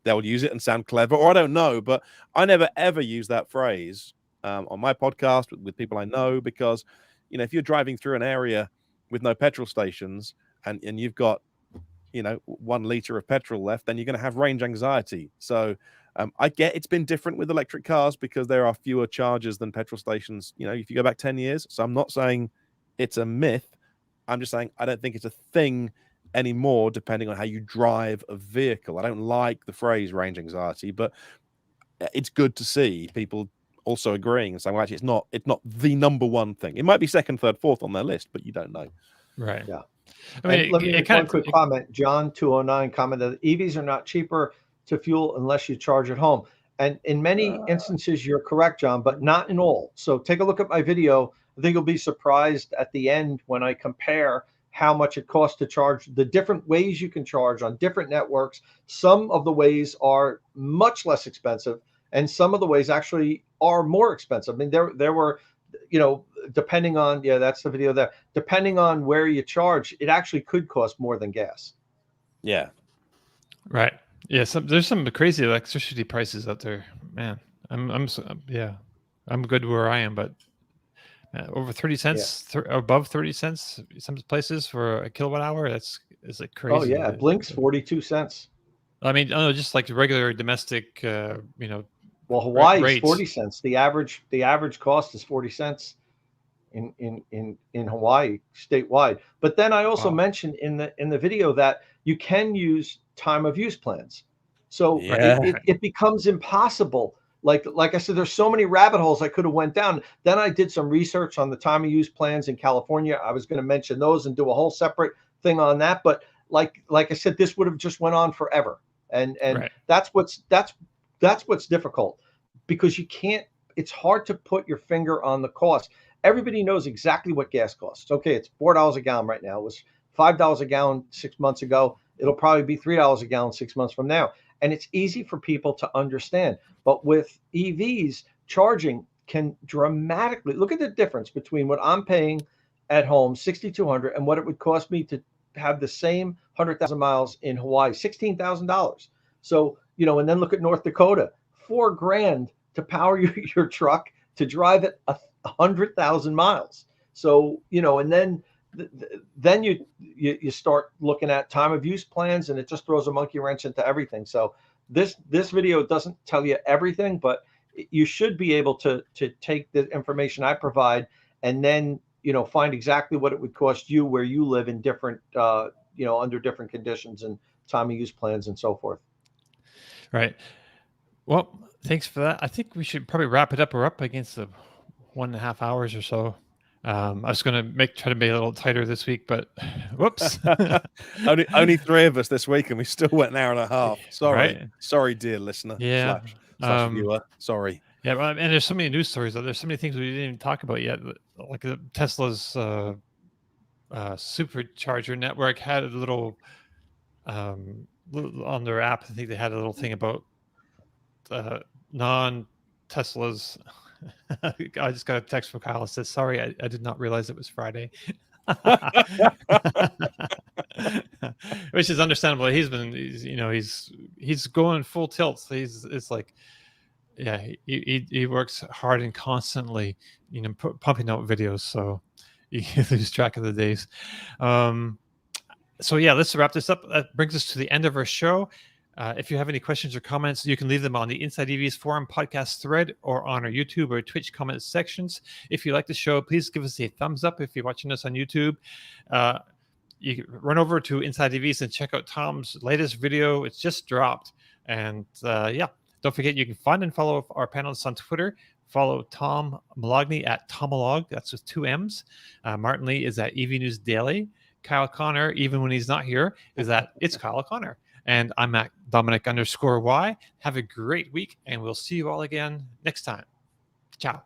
they'll use it and sound clever, or I don't know. But I never ever use that phrase on my podcast with people I know, because if you're driving through an area with no petrol stations and you've got 1 liter of petrol left, then you're going to have range anxiety. So I get it's been different with electric cars because there are fewer chargers than petrol stations, if you go back 10 years. So I'm not saying it's a myth. I'm just saying I don't think it's a thing anymore, depending on how you drive a vehicle. I don't like the phrase range anxiety, but it's good to see people also agreeing and saying, well, actually, it's not the number one thing. It might be second, third, fourth on their list, but you don't know. Right. Yeah. I mean, let me make one quick comment. John 209 commented, EVs are not cheaper to fuel unless you charge at home. And in many instances, you're correct, John, but not in all. So take a look at my video. I think you'll be surprised at the end when I compare how much it costs to charge, the different ways you can charge on different networks. Some of the ways are much less expensive, and some of the ways actually are more expensive. I mean, there were, depending on, that's the video there. Depending on where you charge, it actually could cost more than gas. Yeah. Right. Yeah. There's some crazy electricity prices out there, man. I'm good where I am, but over 30 cents, above 30 cents, some places for a kilowatt hour. Is like crazy. Oh yeah. Blink's 42 cents. I mean, just like regular domestic, Well, Hawaii is 40 cents. The average cost is 40 cents in Hawaii statewide. But then I also mentioned in the video that you can use time of use plans. So it becomes impossible. Like I said, there's so many rabbit holes I could have went down. Then I did some research on the time of use plans in California. I was going to mention those and do a whole separate thing on that. But like I said, this would have just went on forever. And that's what's difficult, because you can't, it's hard to put your finger on the cost. Everybody knows exactly what gas costs. Okay, it's $4 a gallon right now. It was $5 a gallon 6 months ago. It'll probably be $3 a gallon 6 months from now. And it's easy for people to understand. But with EVs, charging can dramatically, look at the difference between what I'm paying at home, $6,200, and what it would cost me to have the same 100,000 miles in Hawaii, $16,000. So, and then look at North Dakota, $4,000 to power your truck to drive it 100,000 miles. So, and then you start looking at time of use plans, and it just throws a monkey wrench into everything. So this video doesn't tell you everything, but you should be able to take the information I provide and then, find exactly what it would cost you where you live in different, under different conditions and time of use plans and so forth. Right. Well, thanks for that. I think we should probably wrap it up. We're up against the 1.5 hours or so. I was going to try to make it a little tighter this week, but whoops. only 3 of us this week, and we still went an hour and a half. Sorry. Right? Sorry, dear listener. Yeah. Slash viewer. Sorry. Yeah, and there's so many news stories. There's so many things we didn't even talk about yet. Like Tesla's supercharger network had a little on their app. I think they had a little thing about non-Teslas. I just got a text from Kyle that says, sorry, I did not realize it was Friday. Which is understandable. He's going full tilt. It's like, yeah, he works hard and constantly, pumping out videos. So you lose track of the days. So yeah, let's wrap this up. That brings us to the end of our show. If you have any questions or comments, you can leave them on the Inside EVs forum podcast thread or on our YouTube or Twitch comment sections. If you like the show, please give us a thumbs up if you're watching us on YouTube. you can run over to Inside EVs and check out Tom's latest video. It's just dropped. And don't forget, you can find and follow our panelists on Twitter. Follow Tom Malogny at Tomolog. That's with 2 M's. Martin Lee is at EV News Daily. Kyle Connor, even when he's not here, is at It's Kyle Connor. And I'm at Dominic_Y. Have a great week, and we'll see you all again next time. Ciao.